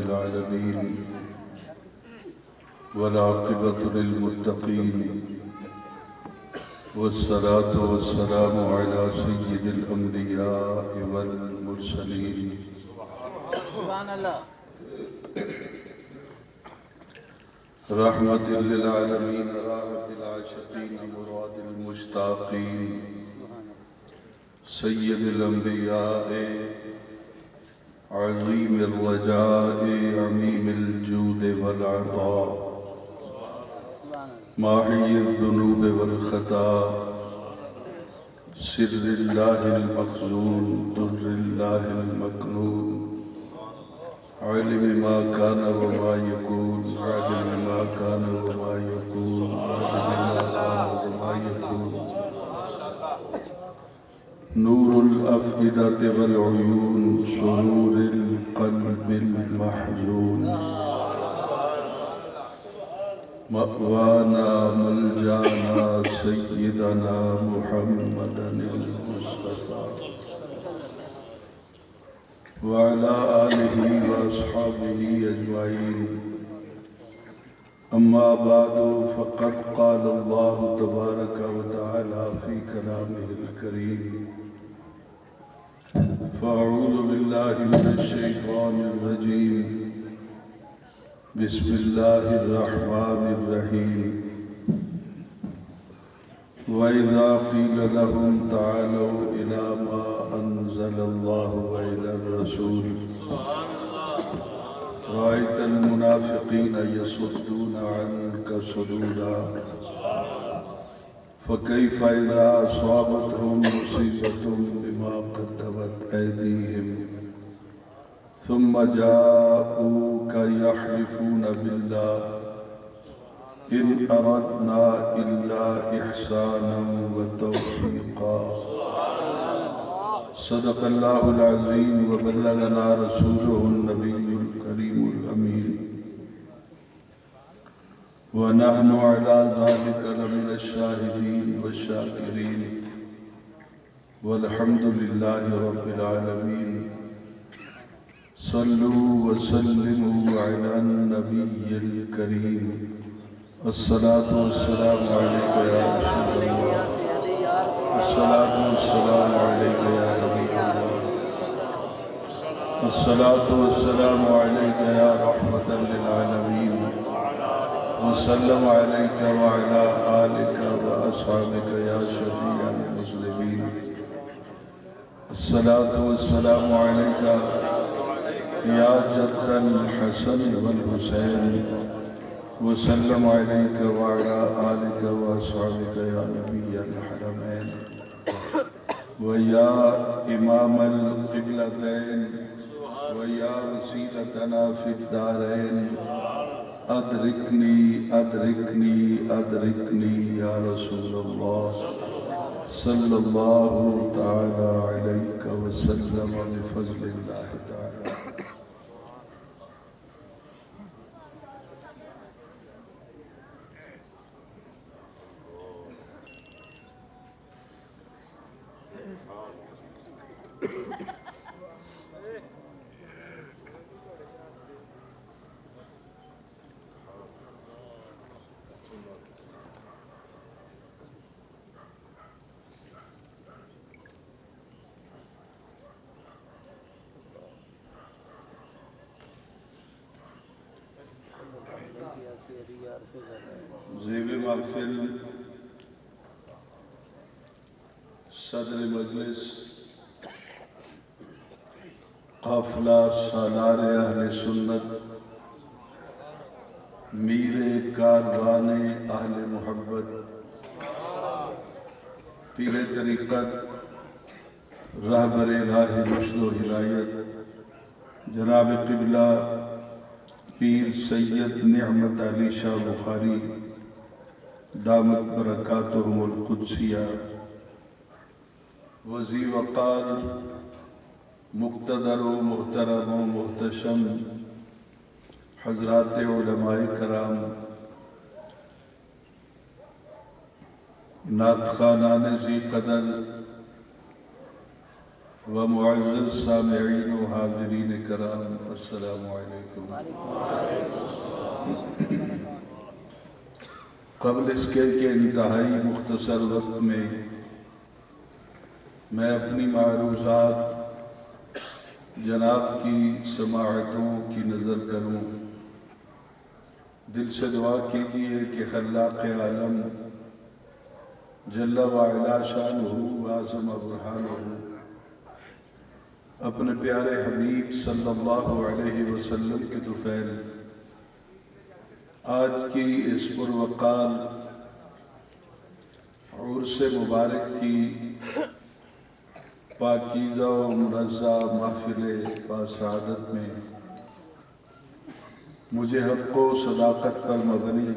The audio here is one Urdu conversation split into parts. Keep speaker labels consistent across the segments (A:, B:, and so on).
A: العالمين والعاقبة للمتقين والصلاة والسلام على سيد الأنبياء والمرسلين
B: سبحان اللہ
A: رحمة للعالمين راحة العاشقين مراد المشتاقين سيد الأنبياء عظيم الرجاء عميم الجود والعطاء ماحي الذنوب والخطا سر الله المخزون در الله المكنون علم ما كان وما يكون علم ما كان وما يكون علم ما كان وما يكون نور الأفئدة والعيون سرور القلب المحزون مأوانا ملجانا سيدنا محمدا المصطفى وعلى آله وأصحابه أجمعين أما بعد فقد قال الله تبارك وتعالى في كلامه الكريم فأعوذ بالله من الشيطان الرجيم بسم الله الرحمن الرحيم وإذا قيل لهم تعالوا إلى ما أنزل الله وإلى الرسول رأيت المنافقين يصدون عنك صدودا فكيف إذا أصابتهم مصيبة بما قدمت أيديهم ثم جاءوك يحلفون بالله إن أردنا إلا إحسانا وتوفيقا صدق الله العظيم وبلغنا رسوله النبي الكريم الأمين ونحن على ذلك لمن الشاهدين والشاكرين والحمد لله رب العالمين صلوا وسلموا على النبي الكريم الصلاة والسلام عليك يا رسول الله الصلاة والسلام عليك يا نبي الله الصلاة والسلام عليك يا رحمة للعالمين وسلم عليك وعلى آلك وأصحابك يا شفيع المسلمين الصلاة والسلام عليك يا جد الحسن والحسين وسلم عليك وعلى آلك وأصحابك يا نبي الحرمين ويا إمام القبلتين ويا وسيلتنا في الدارين أدركني أدركني أدركني يا رسول الله صلى الله تعالى عليك وسلم بفضل الله تعالى زیب محفل صدر مجلس قافلہ سالار اہل سنت میر کاروان اہل محبت پیر طریقت رہبر راہ رشد و ہدایت جناب قبلہ پیر سید نعمت علی شاہ بخاری دامت برکاتہم القدسیہ وزی وقار مقتدر و محترم و محتشم حضرات علماء کرام نعت خوانان ذی قدر و معزز سامعین و حاضرین کرام، السلام علیکم۔ قبل اس کے انتہائی مختصر وقت میں اپنی معروضات جناب کی سماعتوں کی نظر کروں۔ دل سے دعا کیجئے کہ خلاق عالم جل وعلا شانہ وعظم برہانہ اپنے پیارے حبیب صلی اللہ علیہ وسلم کے طفیل آج کی اس پروقار عرس مبارک کی پاکیزہ و منزہ محفل باسعادت میں مجھے حق و صداقت پر مبنی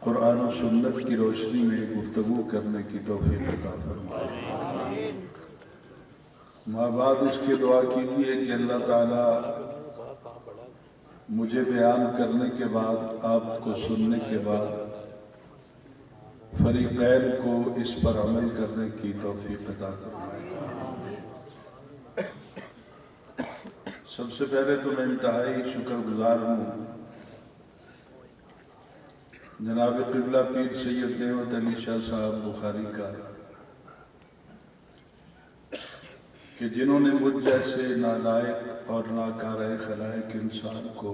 A: قرآن و سنت کی روشنی میں گفتگو کرنے کی توفیق عطا فرمائے۔ ماں بعد اس کے دعا کیجئے کہ اللہ تعالیٰ مجھے بیان کرنے کے بعد، آپ کو سننے کے بعد فریقین کو اس پر عمل کرنے کی توفیق عطا فرمائے۔ سب سے پہلے تو میں انتہائی شکر گزار ہوں جناب قبلہ پیر سید نعمت علی شاہ صاحب بخاری کا، کہ جنہوں نے مجھ جیسے نالائق اور ناکارہ خلائق انسان کو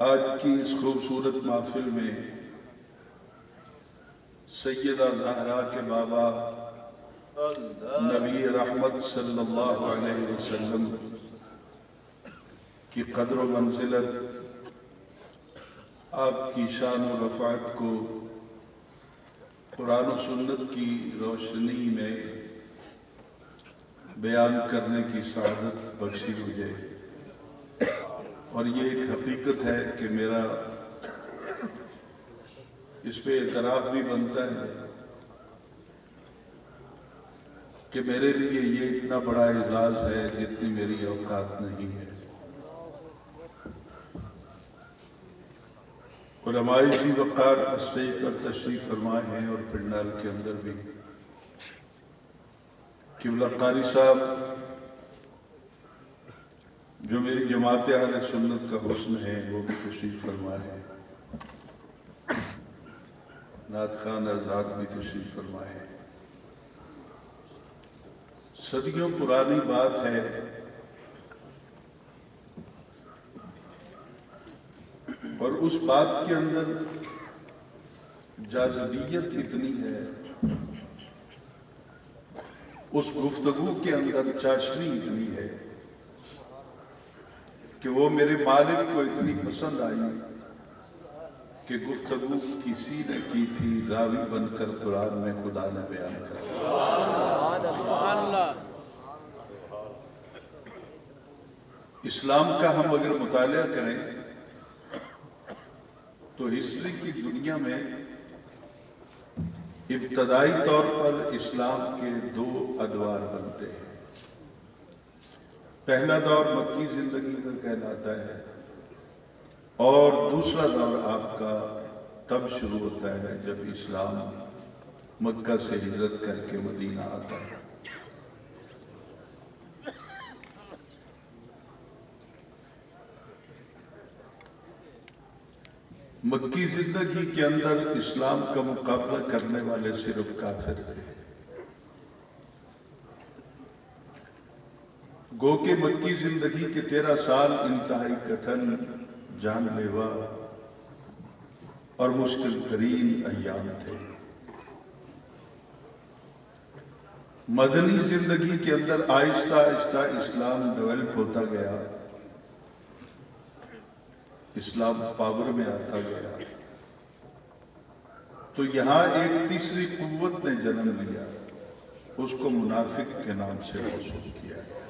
A: آج کی اس خوبصورت محفل میں سیدہ زہرا کے بابا نبی رحمت صلی اللہ علیہ وسلم کی قدر و منزلت، آپ کی شان و رفعت کو قرآن و سنت کی روشنی میں بیان کرنے کی سعادت بخشی مجھے۔ اور یہ ایک حقیقت ہے کہ میرا اس پہ اعتراف بھی بنتا ہے کہ میرے لیے یہ اتنا بڑا اعزاز ہے جتنی میری اوقات نہیں ہے۔ علماء ذی وقار اسٹیج پر تشریف فرمائے ہیں اور پنڈال کے اندر بھی۔ قبلہ قاری صاحب جو میری جماعت اہل سنت کا حسن ہے وہ بھی تشریف فرمائے ہیں، نعت خان حضرات بھی تشریف فرمائے ہیں۔ صدیوں پرانی بات ہے اور اس بات کے اندر جاذبیت اتنی ہے، اس گفتگو کے اندر چاشنی اتنی ہے کہ وہ میرے مالک کو اتنی پسند آئی کہ گفتگو کسی نے کی تھی راوی بن کر قرآن میں خدا نے بیان کر۔ اسلام کا ہم اگر مطالعہ کریں تو ہسٹری کی دنیا میں ابتدائی طور پر اسلام کے دو ادوار بنتے ہیں۔ پہلا دور مکی زندگی کا کہلاتا ہے اور دوسرا دور آپ کا تب شروع ہوتا ہے جب اسلام مکہ سے ہجرت کر کے مدینہ آتا ہے۔ مکی زندگی کے اندر اسلام کا مقابلہ کرنے والے صرف کافر تھے۔ گو کہ مکی زندگی کے 13 سال انتہائی کٹھن، جان لیوا اور مشکل ترین ایام تھے۔ مدنی زندگی کے اندر آہستہ آہستہ اسلام ڈیولپ ہوتا گیا، اسلام پاور میں آتا گیا، تو یہاں ایک تیسری قوت نے جنم لیا، اس کو منافق کے نام سے موسوم کیا گیا۔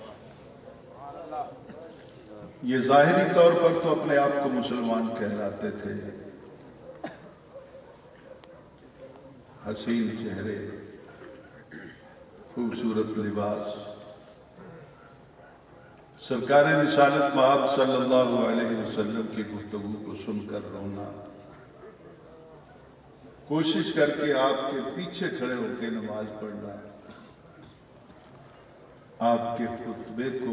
A: یہ ظاہری طور پر تو اپنے آپ کو مسلمان کہلاتے تھے، حسین چہرے، خوبصورت لباس، سرکار رسالت مآب صلی اللہ علیہ وسلم کی گفتگو کو سن کر رونا، کوشش کر کے آپ کے پیچھے کھڑے ہو کے نماز پڑھنا، آپ کے خطبے کو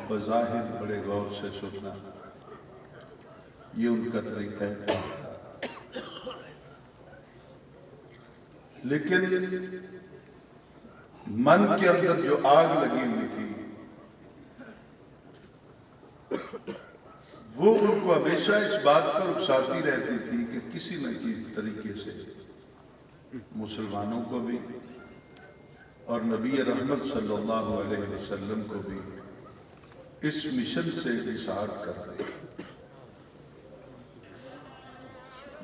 A: بظاہر بڑے غور سے سننا، یہ ان کا طریقہ ہے۔ لیکن من کے اندر جو آگ لگی ہوئی تھی وہ ان کو ہمیشہ اس بات پر اکساتی رہتی تھی کہ کسی نہ کسی طریقے سے مسلمانوں کو بھی اور نبی رحمت صلی اللہ علیہ وسلم کو بھی اس مشن سے ڈسہارٹ کر دے،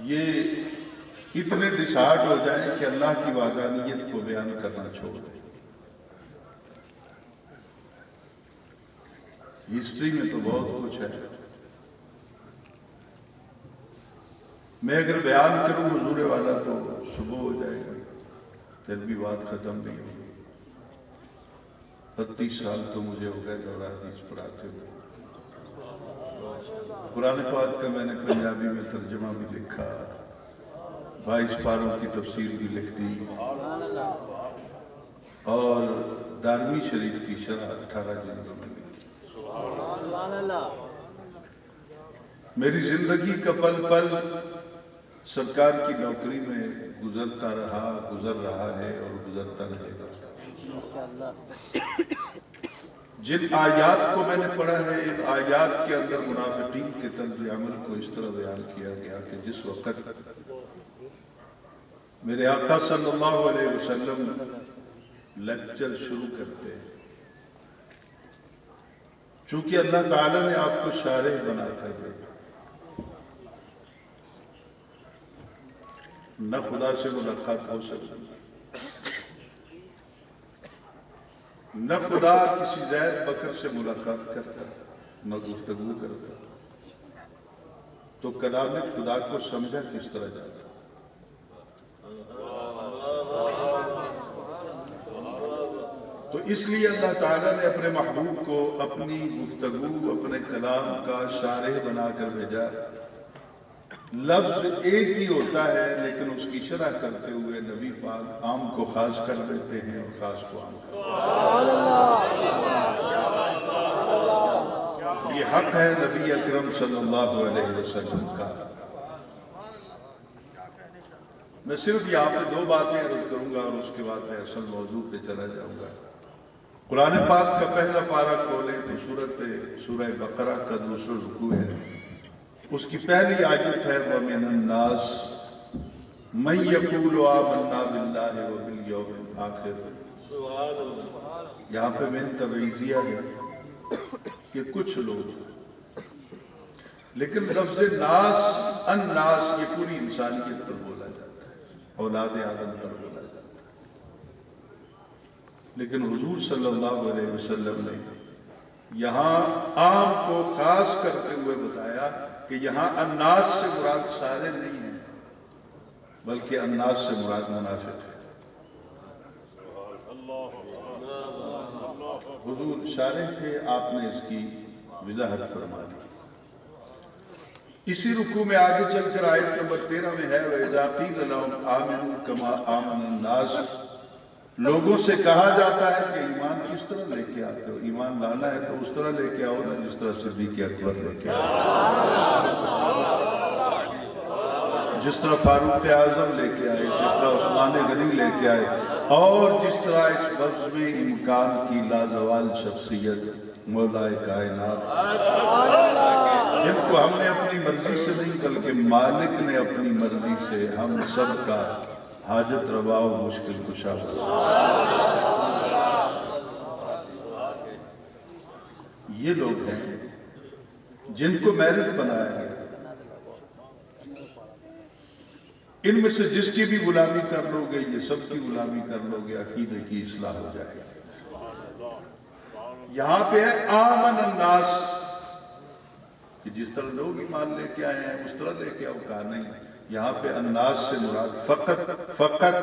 A: یہ اتنے ڈسہارٹ ہو جائیں کہ اللہ کی وحدانیت کو بیان کرنا چھوڑ دیں۔ ہسٹری میں تو بہت کچھ ہے، میں اگر بیان کروں حضور والا تو صبح ہو جائے گی، پھر بھی بات ختم نہیں ہوگی۔ 32 سال تو مجھے ہو گئے دورہ حدیث پڑھاتے ہوئے۔ قرآن پاک کا میں نے پنجابی میں ترجمہ بھی لکھا، 22 پاروں کی تفسیر بھی لکھ دی، اور دارمی شریف کی شرح 18 جلدوں میں لکھی۔ میری زندگی کا پل پل سرکار کی نوکری میں گزرتا رہا، گزر رہا ہے اور گزرتا رہے گا۔ جن آیات کو میں نے پڑھا ہے، ان آیات کے اندر منافقین کے طرز عمل کو اس طرح بیان کیا گیا کہ جس وقت میرے آقا صلی اللہ علیہ وسلم لیکچر شروع کرتے، چونکہ اللہ تعالیٰ نے آپ کو شارح بنا کر بھیجا، نہ خدا سے ملاقات ہو سکتی، نہ خدا کسی زید بکر سے ملاقات کرتا، نہ گفتگو کرتا، تو کلام خدا کو سمجھا کس طرح جاتا؟ تو اس لیے اللہ تعالیٰ نے اپنے محبوب کو اپنی گفتگو، اپنے کلام کا شارح بنا کر بھیجا۔ لفظ ایک ہی ہوتا ہے لیکن اس کی شرح کرتے ہوئے نبی پاک عام کو خاص کر دیتے ہیں اور خاص کو عام کر دیتے ہیں۔ یہ حق ہے نبی اکرم صلی اللہ علیہ وسلم کا۔ میں صرف یہاں پہ 2 باتیں عرض کروں گا اور اس کے بعد میں اصل موضوع پہ چلا جاؤں گا۔ قرآن پاک کا پہلا پارہ کھولیں تو سورہ بقرہ کا 2 رکوع ہے، اس کی پہلی آیت ہے وَمِنَ النَّاسِ مَن يَقُولُ آمَنَّا بِاللَّهِ وَبِالْيَوْمِ الْآخِرِ۔ یہاں پہ من تبعیضیہ ہے کہ کچھ لوگ، لیکن لفظ ناس، الناس، یہ پوری انسانیت پر بولا جاتا ہے، اولاد آدم پر بولا جاتا ہے، لیکن حضور صلی اللہ علیہ وسلم نے یہاں عام کو خاص کرتے ہوئے بتایا کہ یہاں الناس سے مراد سارے نہیں ہیں، بلکہ الناس سے مراد منافق ہے۔ حضور شارح تھے، آپ نے اس کی وضاحت فرما دی۔ اسی رکوع میں آگے چل کر آیت نمبر 13 میں ہے وَإِذَا قِيلَ لَهُمْ آمِنُوا كَمَا آمَنَ النَّاسُ، لوگوں سے کہا جاتا ہے کہ ایمان کس طرح لے کے آتے ہو؟ ایمان لانا ہے تو اس طرح لے کے آؤ نا جس طرح صدیق اکبر لے کے آئے، جس طرح فاروق اعظم لے کے آئے، جس طرح عثمان غنی لے کے آئے، اور جس طرح اس لفظ میں امکان کی لازوال شخصیت مولا کائنات، جن کو ہم نے اپنی مرضی سے نہیں بلکہ مالک نے اپنی مرضی سے ہم سب کا حاجت روا و مشکل کشا یہ لوگ ہیں جن کو میرٹ بنایا گیا۔ ان میں سے جس کی بھی غلامی کر لو گے، یہ سب کی غلامی کر لو گے، عقیدے کی اصلاح ہو جائے گی۔ یہاں پہ ہے آمن الناس، کہ جس طرح لوگ ایمان لے کے آئے ہیں اس طرح لے کے آؤ، کہا نہیں، یہاں پہ الناس سے مراد فقط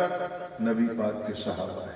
A: نبی پاک کے صحابہ ہے۔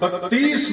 A: 32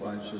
A: 500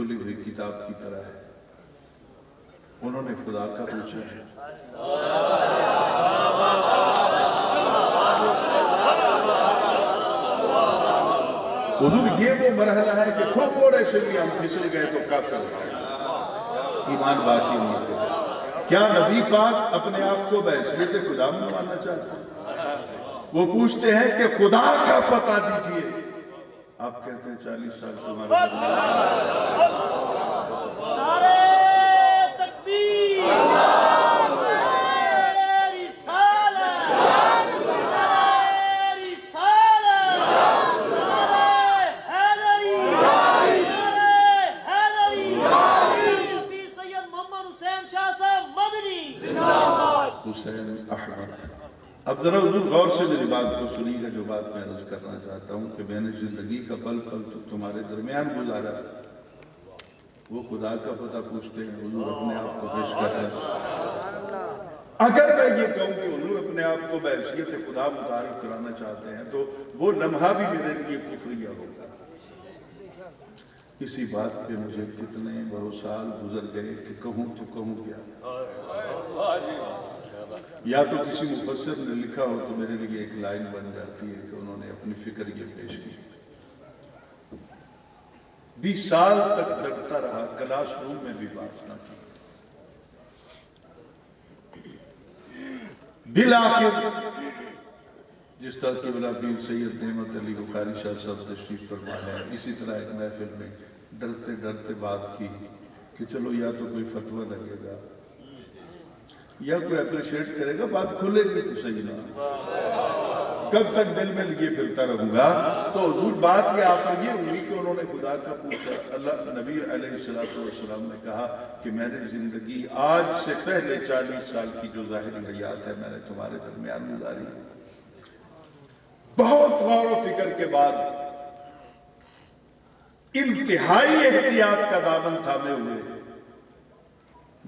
A: کھلی ہوئی کتاب کی طرح ہے. انہوں نے خدا کا پوچھا ہے. حضور یہ وہ مرحلہ ہے کہ تھوڑے سے بھی ہم پھسل گئے تو کافر ہو گئے, ایمان باقی نہیں ہے. کیا نبی پاک اپنے آپ کو بحیثیت خدا ماننا چاہتے ہیں؟ وہ پوچھتے ہیں کہ خدا کا پتہ دیجئے. آپ کہتے ہیں 40 سال تمہارے درمیان.
B: نعرہ تکبیر، نعرہ رسالت، نعرہ رسالت، نعرہ حیدری، نعرہ حیدری، مفتی سید محمد حسین شاہ صاحب مدنی.
A: حسین احمد. اب ذرا حضور غور سے میری بات کو سنیے گا. جو بات میں عرض کرنا چاہتا ہوں کہ میں نے زندگی کا پل پل تو تمہارے درمیان گزارا. وہ خدا کا پتہ پوچھتے ہیں, حضور اپنے آپ کو پیش کر رہے ہیں. اگر میں یہ کہوں کہ حضور اپنے آپ کو بحیثیت خدا متعارف کرانا چاہتے ہیں تو وہ لمحہ بھی میرے لیے کفریہ ہوگا. کسی بات پہ مجھے کتنے بہت سال گزر گئے کہ کہوں تو کہوں کیا. یا تو کسی مفسر نے لکھا ہو تو میرے لیے ایک لائن بن جاتی ہے کہ انہوں نے اپنی فکر یہ پیش کی. 20 سال تک ڈرتا رہا, کلاس روم میں بھی بات نہ کی. بالآخر جس طرح کہ قبلہ پیر سید نعمت علی بخاری شاہ صاحب تشریف فرما ہے, اسی طرح ایک محفل میں ڈرتے ڈرتے بات کی کہ چلو یا تو کوئی فتویٰ لگے گا یا کوئی اپریشیٹ کرے گا, بات کھلے گی تو صحیح نہ. کب تک دل میں لیے پھرتا رہوں گا. تو حضور بات یہ آپ کو یہ ہوئی کہ انہوں نے خدا کا پوچھا. اللہ نبی علیہ السلام نے کہا کہ میں نے زندگی آج سے پہلے 40 سال کی جو ظاہری حیات ہے میں نے تمہارے درمیان گزاری. بہت غور و فکر کے بعد انتہائی احتیاط کا دامن تھامے ہوئے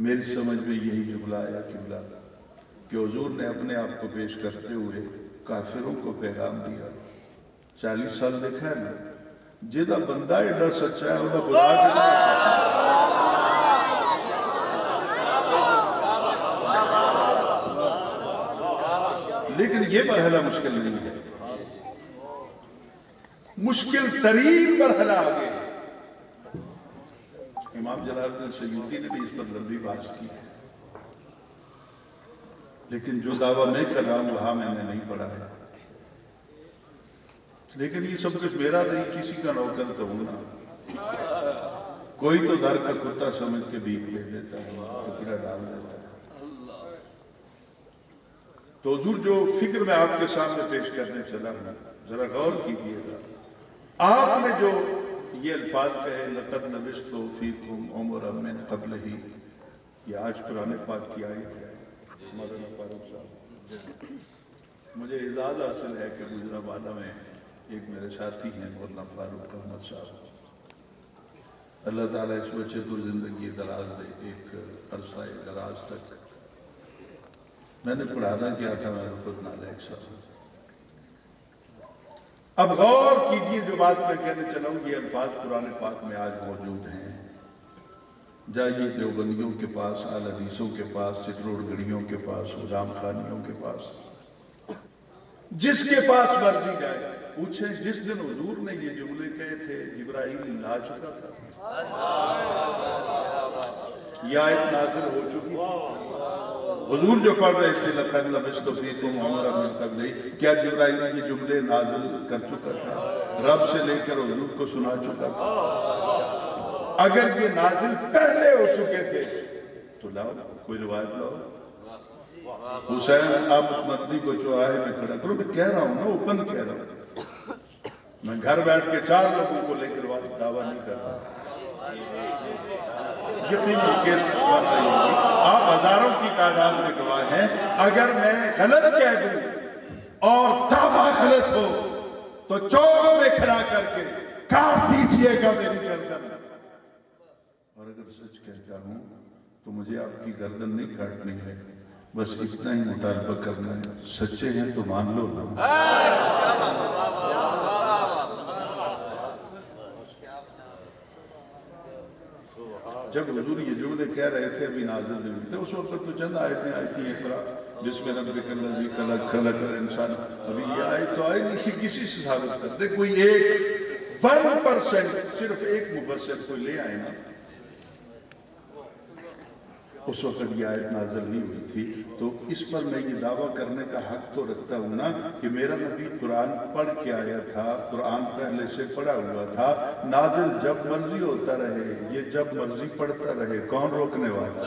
A: میری سمجھ میں یہی جملہ آیا کہ حضور نے اپنے آپ کو پیش کرتے ہوئے کافروں کو پیغام دیا. 40 سال دیکھا ہے نا, جیدہ بندہ ایڈا سچا ہے وہ خدا کے لیے. لیکن یہ مرحلہ مشکل نہیں ہے, مشکل ترین مرحلہ آگے. امام جلال الدین سیوطی نے بھی اس پر لمبی بحث کی ہے, لیکن جو دعویٰ میں کر رہا ہوں وہاں میں نے نہیں پڑھا ہے. لیکن یہ سب کچھ میرا نہیں, کسی کا نوکر تو ہوں نا. کوئی تو در کا کتا سمجھ کے بھیک لے دیتا ہے, ٹکڑا ڈال دیتا ہے. تو حضور جو فکر میں آپ کے سامنے پیش کرنے چلا ہوں, ذرا غور کیجیے گا. آپ نے جو یہ الفاظ کہے لقد لبثت فیکم عمرا من قبلہ, یہ آج قرآن پاک کی آیت ہے. مولانا فاروق صاحب, مجھے اعزاز حاصل ہے کہ گجرانوالہ میں ایک میرے ساتھی ہیں مولانا فاروق احمد صاحب. اللہ تعالیٰ اس بچے کو زندگی دراز دے, ایک عرصہ دراز تک. میں نے پڑھانا کیا تھا, میں خود نالائق صاحب. اب غور کیجئے جو بات میں کہنے چلا ہوں, یہ الفاظ قرآن پاک میں آج موجود ہیں. جائیے دیوبندیوں کے پاس, اہل حدیثوں کے پاس, چتروڑ گڑھیوں کے پاس, حجام خانیوں کے پاس, جس کے پاس مرضی جائے, پوچھیں جس دن حضور نے یہ جملے کہے تھے جبرائیل آ چکا تھا, یہ آیت نازل ہو چکی تھی. حضور جو پڑھ رہے تھے لقد لبثت فیکم عمرا من قبلہ, کیا جبرائیل نے یہ جملے نازل کر چکا تھا, رب سے لے کر حضور کو سنا چکا تھا؟ اگر یہ نازل پہلے ہو چکے تھے تو لاؤ, کوئی روایت لاؤ. حسین آپ مدنی کو چوراہے میں کھڑا کرو. میں کہہ رہا ہوں نا, اوپن کہہ رہا ہوں. میں گھر بیٹھ کے 4 لوگوں کو لے کر دعویٰ نہیں کر رہا. یقینی کیس بات نہیں ہوگی, آپ ہزاروں کی تعداد میں گواہ ہیں. اگر میں غلط کہہ دوں اور دعویٰ غلط ہو تو چوک میں کھڑا کر کے کاٹ دیجئے گا میری گردن. اور اگر سچ کہتا ہوں تو مجھے آپ کی گردن نہیں کاٹنی ہے, بس اتنا ہی مطالبہ کرنا ہے, سچے ہیں تو مان لو نا. جب حضور یہ جملے کہہ رہے تھے ابھی نازل نہیں ہوئی تھے، اس وقت تو چند آیتیں آئی تھیں، اقرا جس میں ربک الذی خلق الانسان، ابھی یہ آیت تو آئی نہیں تھی، کسی سے ثابت کر دے کوئی ایک 1% صرف ایک مفسر کو لے آئے نا، اس وقت یہ آیت نازل نہیں ہوئی تھی، تو اس پر میں یہ دعویٰ کرنے کا حق تو رکھتا ہوں نا کہ میرا نبی قرآن پڑھ کے آیا تھا، قرآن پہلے سے پڑھا ہوا تھا، نازل جب مرضی ہوتا رہے، یہ جب مرضی پڑھتا رہے، کون روکنے والا؟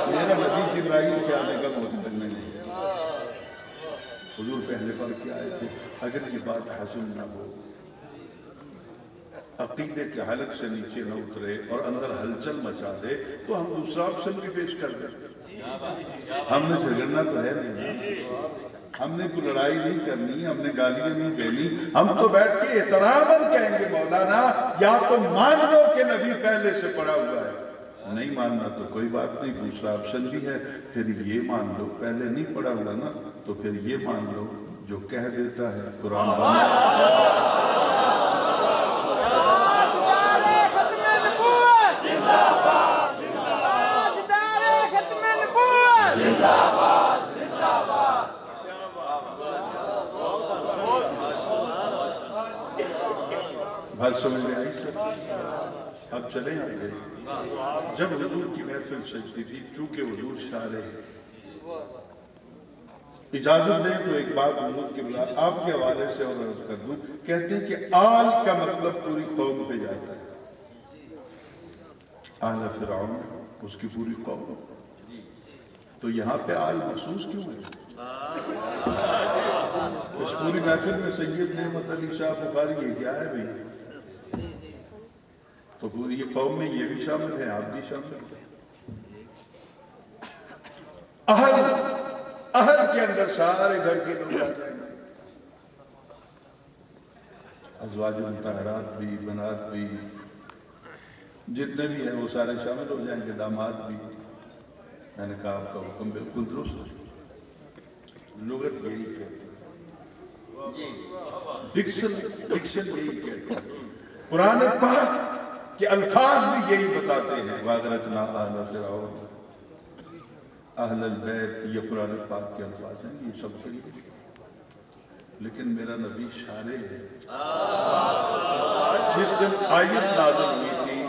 A: میرا نبی جبرائیل کے آنے کا معتبر نہیں ہے، حضور پہلے پڑھ کے آئے تھے۔ اگر یہ بات حاصل نہ ہو، عقیدے کے حلق سے نیچے نہ اترے اور اندر ہلچل مچا دے، تو ہم دوسرا آپشن بھی پیش کر دیں۔ ہم نے جھگڑنا تو ہے نہیں، ہم نے کوئی لڑائی نہیں کرنی، ہم نے گالیاں نہیں دینی، ہم تو بیٹھ کے احتراماً کہیں گے مولانا یا تو مان لو کہ نبی پہلے سے پڑھا ہوا ہے، نہیں ماننا تو کوئی بات نہیں، دوسرا آپشن بھی ہے، پھر یہ مان لو پہلے نہیں پڑھا ہوا نا، تو پھر یہ مان لو جو کہہ دیتا ہے قرآن بات سمجھ میں آئی سر؟ اب چلیں آگے۔ جب حضور کی محفل سجتی تھی، چونکہ حضور شارع ہے، اجازت دیں تو ایک بات حضور کے بلا آپ کے حوالے سے اور عرض کر دوں، کہتے ہیں کہ آل کا مطلب پوری قوم پہ جاتا ہے، آل فرعون اس کی پوری قوم، تو یہاں پہ آل محسوس کیوں ہے؟ اس پوری محفل میں سید نعمت علی شاہ بخاری یہ کیا ہے بھئی؟ تو پوری یہ قوم میں یہ بھی شامل ہے، آپ بھی شامل ہیں۔ اہل کے اندر سارے گھر کے لوگ آ جائیں گے، ازواج مطہرات بھی، بنات بھی، جتنے بھی ہیں وہ سارے شامل ہو جائیں گے، داماد بھی۔ میں نے کہا آپ کا حکم بالکل درست ہے، لغت یہی کہتی ہے، ڈکشن یہی کہتی ہے، قرآن پاک کہ الفاظ بھی یہی بتاتے ہیں، وَأَغْرَقْنَا آلَ فِرْعَوْنَ اہل البیت، یہ قرآن پاک کے الفاظ ہیں، یہ سب کے لیے، لیکن میرا نبی شارع ہے۔ جس دن آیت نازل ہوئی تھی،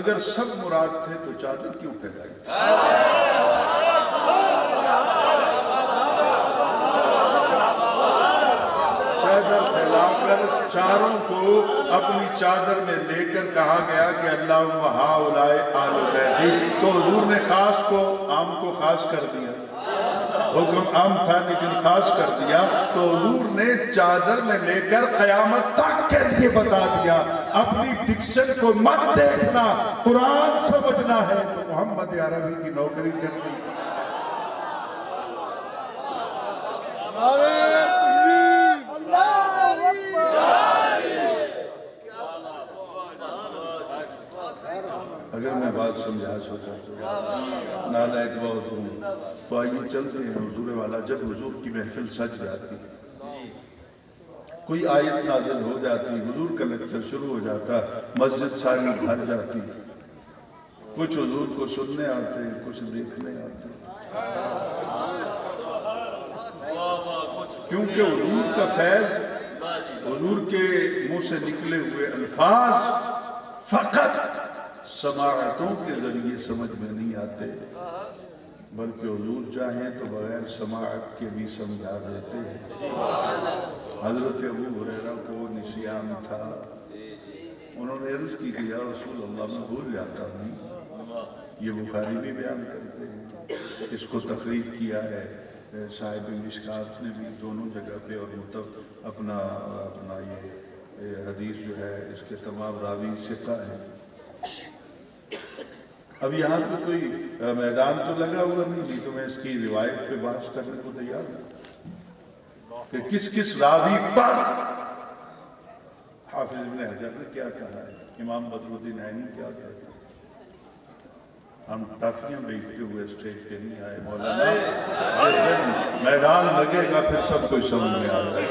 A: اگر سب مراد تھے تو چادر کیوں پھیلائی تھی؟ چادر پھیلا کر چاروں کو اپنی چادر میں لے کر کہا گیا کہ اللہم ہؤلاء آل بیتی، تو حضور نے خاص کو عام کو خاص کر دیا، حکم عام تھا لیکن خاص کر دیا، تو حضور نے چادر میں لے کر قیامت تک کے لیے بتا دیا، اپنی ڈکشن کو مت دیکھنا، قرآن سمجھنا ہے تو محمد عربی کی نوکری کرنی۔ اگر میں بات سمجھا سکتا نالائق بہت ہوں، تو آئیے چلتے ہیں حضور والا۔ جب حضور کی محفل سج جاتی، کوئی آیت نازل ہو جاتی، حضور کا لیکچر شروع ہو جاتا، مسجد ساری بھر جاتی، کچھ حضور کو سننے آتے، کچھ دیکھنے آتے، کیونکہ حضور کا فیض، حضور کے منہ سے نکلے ہوئے الفاظ فقط سماعتوں کے ذریعے سمجھ میں نہیں آتے، بلکہ حضور چاہیں تو بغیر سماعت کے بھی سمجھا دیتے ہیں۔ حضرت ابو ہریرہ کو نسیان تھا، انہوں نے عرض کی کہ یا رسول اللہ میں بھول جاتا ہوں، یہ بخاری بھی بیان کرتے ہیں، اس کو تخریج کیا ہے صاحب مشکات نے بھی دونوں جگہ پہ، اور اپنا یہ حدیث جو ہے اس کے تمام راوی ثقہ ہیں۔ اب یہاں پہ کوئی میدان تو لگا ہوا نہیں، تو میں اس کی روایت پہ بحث کرنے کو تیار ہوں کہ کس کس راوی پر حافظ ابن حجر نے کیا کہا ہے، امام بدر الدین عینی کیا کہتے ہیں۔ ہم ٹافیاں بیچتے ہوئے اسٹیج پہ نہیں آئے مولانا، جس دن میدان لگے گا پھر سب کچھ سمجھ میں آ جائے گا۔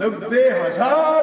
A: 90,000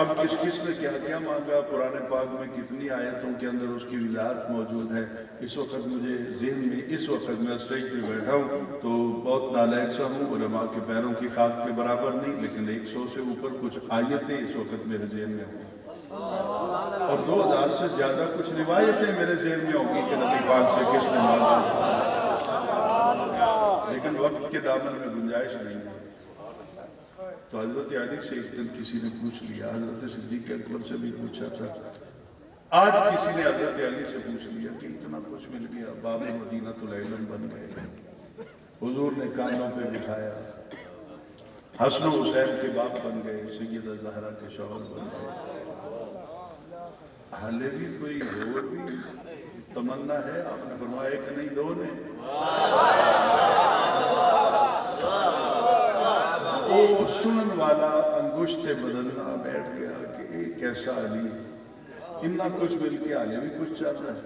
A: اب کس کس نے کیا کیا مانگا، قرآن پاک میں کتنی آیتوں کے اندر اس کی ولایت موجود ہے، اس وقت مجھے ذہن میں، اس وقت میں اسٹیج پہ بیٹھا ہوں تو بہت نالائق سا ہوں، علماء کے پیروں کی خاک کے برابر نہیں، لیکن 100 سے اوپر کچھ آیتیں اس وقت میرے ذہن میں ہوں، اور 2000 سے زیادہ کچھ روایتیں میرے ذہن میں ہوگی کہ نبی پاک سے کس نے مانگا، لیکن وقت کے دامن میں گنجائش نہیں ہے۔ تو حضرت علی سے ایک دن کسی نے پوچھ لیا، حضرت صدیق اکبر سے بھی پوچھا تھا، آج کسی نے حضرت علی سے پوچھ لیا کہ اتنا کچھ مل گیا، باب مدینہ العلم بن گئے، حضور نے کانوں پہ بٹھایا، حسن و حسین کے باپ بن گئے، سیدہ زہرا کے شوہر بن گئے، حالے بھی کوئی اور بھی تمنا ہے؟ آپ نے فرمایا ایک نہیں دو نے، وہ سنن والا انگشت بدلنا بیٹھ گیا کہ ایک ایسا علی، اتنا کچھ مل کے آلے بھی کچھ چل رہا ہے۔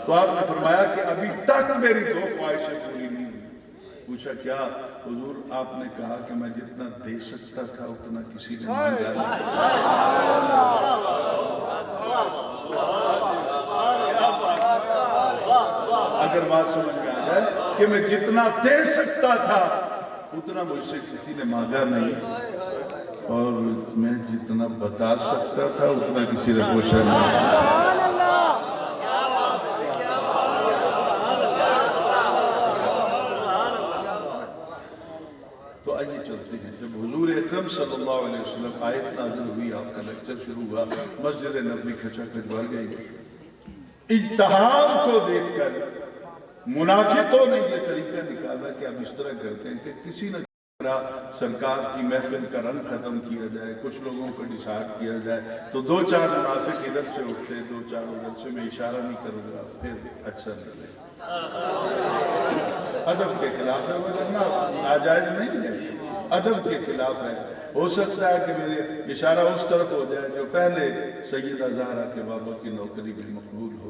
A: تو آپ نے فرمایا کہ ابھی تک میری 2 خواہشیں پوری نہیں ہوئی۔ پوچھا کیا؟ حضور آپ نے کہا کہ میں جتنا دے سکتا تھا اتنا کسی نے مانگا نہیں۔ اگر بات سمجھ میں آ جائے کہ میں جتنا دے سکتا تھا اتنا مجھ سے کسی نے مانگا نہیں، اور میں جتنا بتا سکتا تھا اتنا کسی نے پوچھا نہیں۔ تو آئیے چلتے ہیں، جب حضور اکرم صلی اللہ علیہ وسلم آیت نازل ہوئی، آپ کا لیکچر شروع ہوا، مسجد نبوی کھچا کھچ بھر گئی۔ اجتہاد کو دیکھ کر منافقوں نے یہ طریقہ نکالا کہ اب اس طرح کرتے ہیں کہ کسی نہ سرکار کی محفل کا رنگ ختم کیا جائے، کچھ لوگوں کو ڈسائیڈ کیا جائے، تو 2-4 منافق ادھر سے اٹھتے، 2-4 ادھر سے، میں اشارہ نہیں کروں گا، پھر اچھا نہیں لگے، ادب کے خلاف ہے، ورنہ ناجائز نہیں ہے، ادب کے خلاف ہے۔ ہو سکتا ہے کہ میرے اشارہ اس طرف ہو جائے جو پہلے سیدہ زہرا کے بابا کی نوکری بھی مقبول ہو،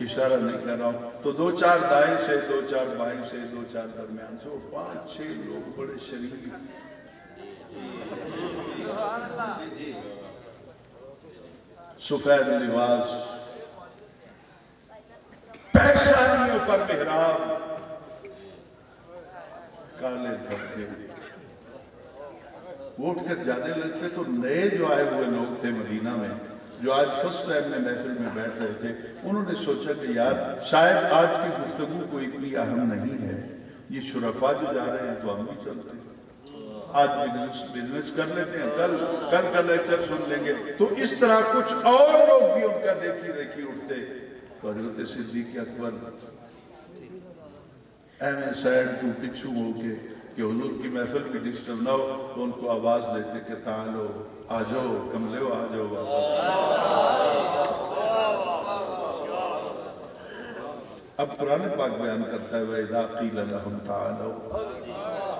A: اشارہ نہیں کر رہا ہوں، تو 2-4 دائیں سے، 2-4 بائیں سے، 2-4 درمیان سے، وہ 5-6 لوگ بڑے شریف، سفید لباس، پیشانیوں پر محراب، کالے دھبے، وہ اٹھ کر جانے لگتے تو نئے جو آئے ہوئے لوگ تھے مدینہ میں، جو آج فرسٹ ٹائم میں محفل میں بیٹھ رہے تھے، انہوں نے سوچا کہ یار شاید آج کی گفتگو کوئی اتنی اہم نہیں ہے، یہ شرفاء جو جا رہے ہیں تو ہم بھی چلتے ہیں، آج بزنس کر لیتے ہیں، کل کا لیکچر سن لیں گے، تو اس طرح کچھ اور لوگ بھی ان کا دیکھی دیکھی اٹھتے، تو حضرت صدیق اکبر ایم سیڈ تو پچھو ہو کے کہ حضور کی محفل بھی ڈسٹرب نہ ہو، تو ان کو آواز دیتے کہ تعالو آ جاؤ، کملے ہو آ جاؤ واپس۔ اب قرآن پاک بیان کرتا ہے وَإِذَا قِيلَ لَهُمْ تَعَالَوْا،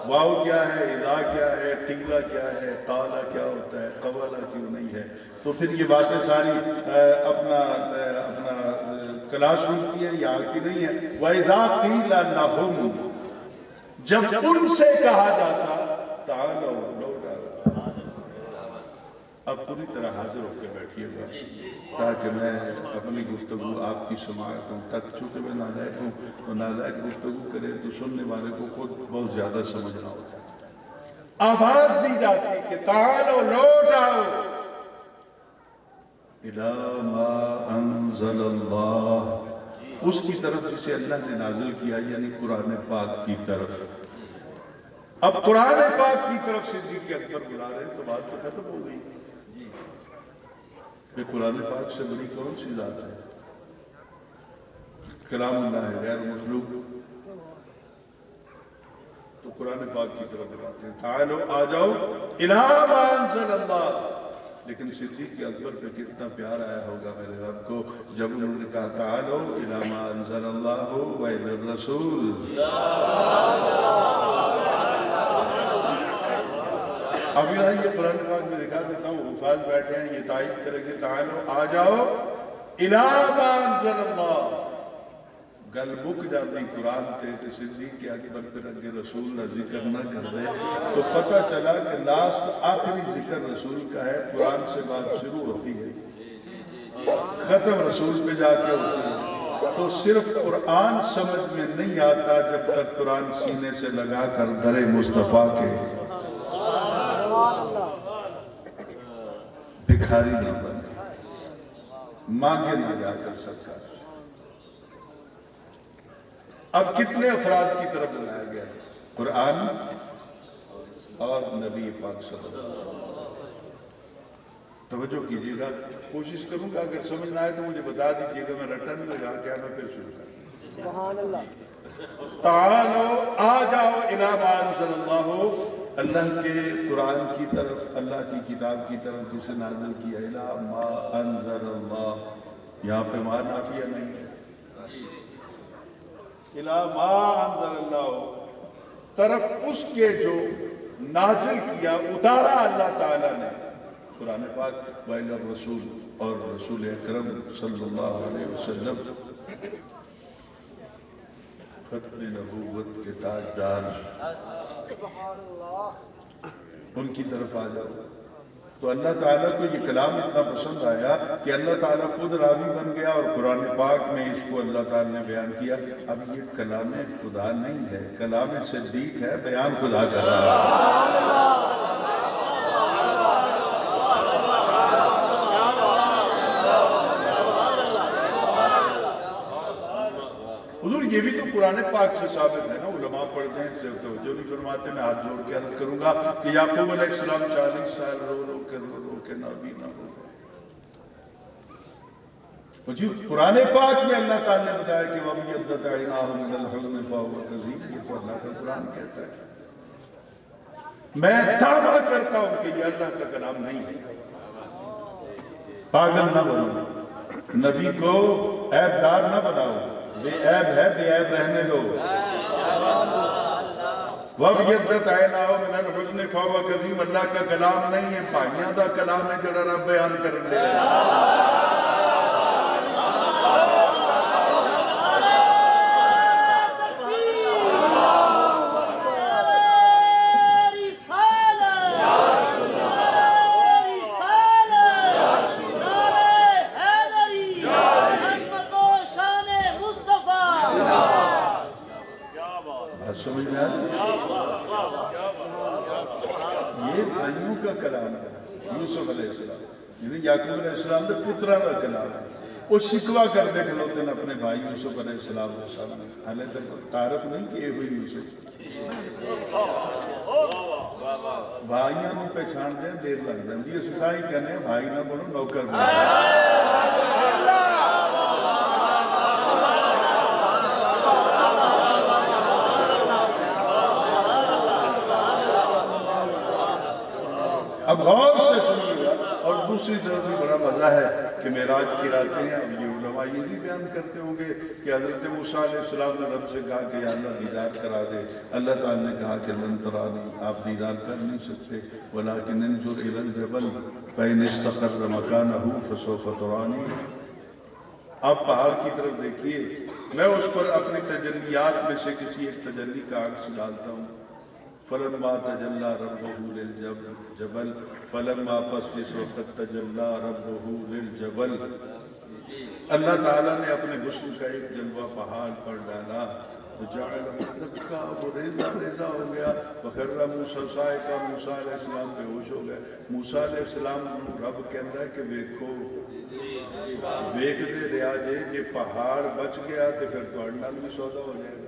A: واو کیا ہے، اذا کیا ہے، قیلہ کیا ہے، قالا کیا ہوتا ہے، قوالا کیوں نہیں ہے؟ تو پھر یہ باتیں ساری اپنا کلاس روم کی ہے، یہاں کی نہیں ہے۔ وَإِذَا قِيلَ لَهُمْ، جب ان سے کہا جاتا تعالو لوٹ آؤ، اب پوری طرح حاضر ہو کے بیٹھیے گا تاکہ میں اپنی گفتگو آپ کی سماعتوں تک، چونکہ میں نالائق ہوں تو نالائق گفتگو کرے تو سننے والے کو خود بہت زیادہ سمجھنا ہوتا ہے۔ آواز دی جاتی کہ تعالو لوٹ آؤ اِلَى مَا أَنزَلَ اللَّهُ، اس کی طرف جسے اللہ نے نازل کیا، یعنی قرآن پاک کی طرف۔ اب قرآن پاک کی طرف صدیق اکبر بلا رہے ہیں تو بات تو ختم ہو گئی کہ قرآن پاک سے بڑی کون سی ذات ہے؟ کلام اللہ ہے، غیر مخلوق، تو قرآن پاک کی طرف بلاتے ہیں تعالو آ جاؤ اِلَى مَا أَنزَلَ اللَّهُ۔ لیکن صدیق اکبر پہ کتنا پیار آیا ہوگا میرے رب کو جب انہوں نے کہا تعالو اِلَى مَا أَنزَلَ اللَّهُ وَإِلَى الرَّسُولِ۔ اب یہاں یہ قرآن پاک میں دکھا دیتا ہوں، حفاظ بیٹھے ہیں، یہ تائید کریں گے تعالو آ جاؤ اِلَى مَا أَنزَلَ اللَّهُ، گل مک جاتی قرآن تے صدیق اکبر پھر اگے رسول کا ذکر نہ کر دے تو پتہ چلا کہ لاسٹ آخری ذکر رسول کا ہے، قرآن سے بات شروع ہوتی ہے ختم رسول پہ جا کے ہوتی ہے۔ تو صرف قرآن سمجھ میں نہیں آتا جب تک قرآن سینے سے لگا کر در مصطفیٰ کے بھکاری نہ بنے، مانگے نہ جا کر سرکار۔ اب کتنے افراد کی طرف بنایا گیا ہے؟ قرآن اور نبی پاک صلی اللہ علیہ وسلم۔ توجہ کیجئے گا، کوشش کروں گا اگر سمجھ نہ آئے تو مجھے بتا دیجئے گا، میں رٹن لگا کے آنا پھر شروع کر۔
B: سبحان اللہ۔
A: تعالو آ جاؤ الی ما انزل اللہ، اللہ کے قرآن کی طرف، اللہ کی کتاب کی طرف جسے نازل کیا، الی ما انزل اللہ، یہاں پہ ما نافیہ نہیں ہے، الی ما انزل اللہ، طرف اس کے جو نازل کیا، اتارا اللہ تعالیٰ نے قرآن پاک، وَإِلَى الرَّسُولِ، اور رسول اکرم صلی اللہ علیہ وسلم ختم نبوت کے تاجدار، ان کی طرف آ جاؤ۔ تو اللہ تعالیٰ کو یہ کلام اتنا پسند آیا کہ اللہ تعالیٰ خود راوی بن گیا اور قرآن پاک میں اس کو اللہ تعالیٰ نے بیان کیا۔ اب یہ کلام خدا نہیں ہے، کلام صدیق ہے، بیان خدا کر رہا ہے۔ حضور یہ بھی تو قرآن پاک سے ثابت ہے نا، علماء پڑھتے ہیں، سے توجہ نہیں فرماتے۔ میں ہاتھ جوڑ کے عرض کروں گا کہ یعقوب علیہ السلام 40 سال رو کے نابینا ہو گئے۔ قرآن پاک میں اللہ تعالیٰ نے بتایا کہ وَابْيَضَّتْ عَيْنَاهُ مِنَ الْحُزْنِ فَهُوَ كَظِيمٌ، یہ تو اللہ کا قرآن کہتا ہے۔ میں دعویٰ کرتا ہوں کہ یہ اللہ کا کلام نہیں ہے۔ پاگل نہ بنو، نبی کو عیب دار نہ بناؤ، بے عیب ہے، بے عیب رہنے دو۔ وَابْيَضَّتْ عَيْنَاهُ مِنَ الْحُزْنِ فَهُوَ كَظِيمٌ، اللہ کا کلام نہیں ہے، بھائیاں دا کلام ہے جڑا رب بیان کرن دے۔ سمجھ میں یہ بھائیوں کا کلام ہے، یوسف علیہ السلام یعنی یعقوب علیہ السلام کے پترہ کا کلام ہے۔ وہ شکوہ کرتے کھلوتے ہیں اپنے بھائی یوسف علیہ السلام کے سامنے، حالے تک تعارف نہیں کیے ہوئے یوسف۔ بھائیاں نو پہچان دیں دیر لگ جاندی ہے، سکھائی کہنے بھائی نہ بنو نوکر بنو۔ اب غور سے سنیے گا، اور دوسری طرف بھی بڑا مزہ ہے کہ معراج کی راتیں ہیں۔ اب یہ علماء یہ بھی بیان کرتے ہوں گے کہ حضرت موسیٰ علیہ السلام نے رب سے کہا کہ یا اللہ دیدار کرا دے، اللہ تعالیٰ نے کہا کہ لن ترانی، آپ دیدار کر نہیں سکتے، ولیکن انظر الی الجبل فإن استقر مکانہ فسوف ترانی، آپ پہاڑ کی طرف دیکھیے، میں اس پر اپنی تجلیات میں سے کسی ایک تجلی کا عکس ڈالتا ہوں۔ فلما تجلی ربہ للجبل، فلما پس جس وقت تجلی ربہ للجبل، اللہ تعالیٰ نے اپنے غسل کا ایک جلوہ پہاڑ پر ڈالا، تو جعلہ دکا، وہ ریزہ ریزہ ہو گیا، وخر موسیٰ صائقہ، موسیٰ علیہ السلام بے ہوش ہو گئے۔ موسیٰ علیہ السلام رب کہتا ہے کہ دیکھو ویک دے رہا جے کہ پہاڑ بچ گیا تو پھر توڑنا بھی سودا ہو جائے گا۔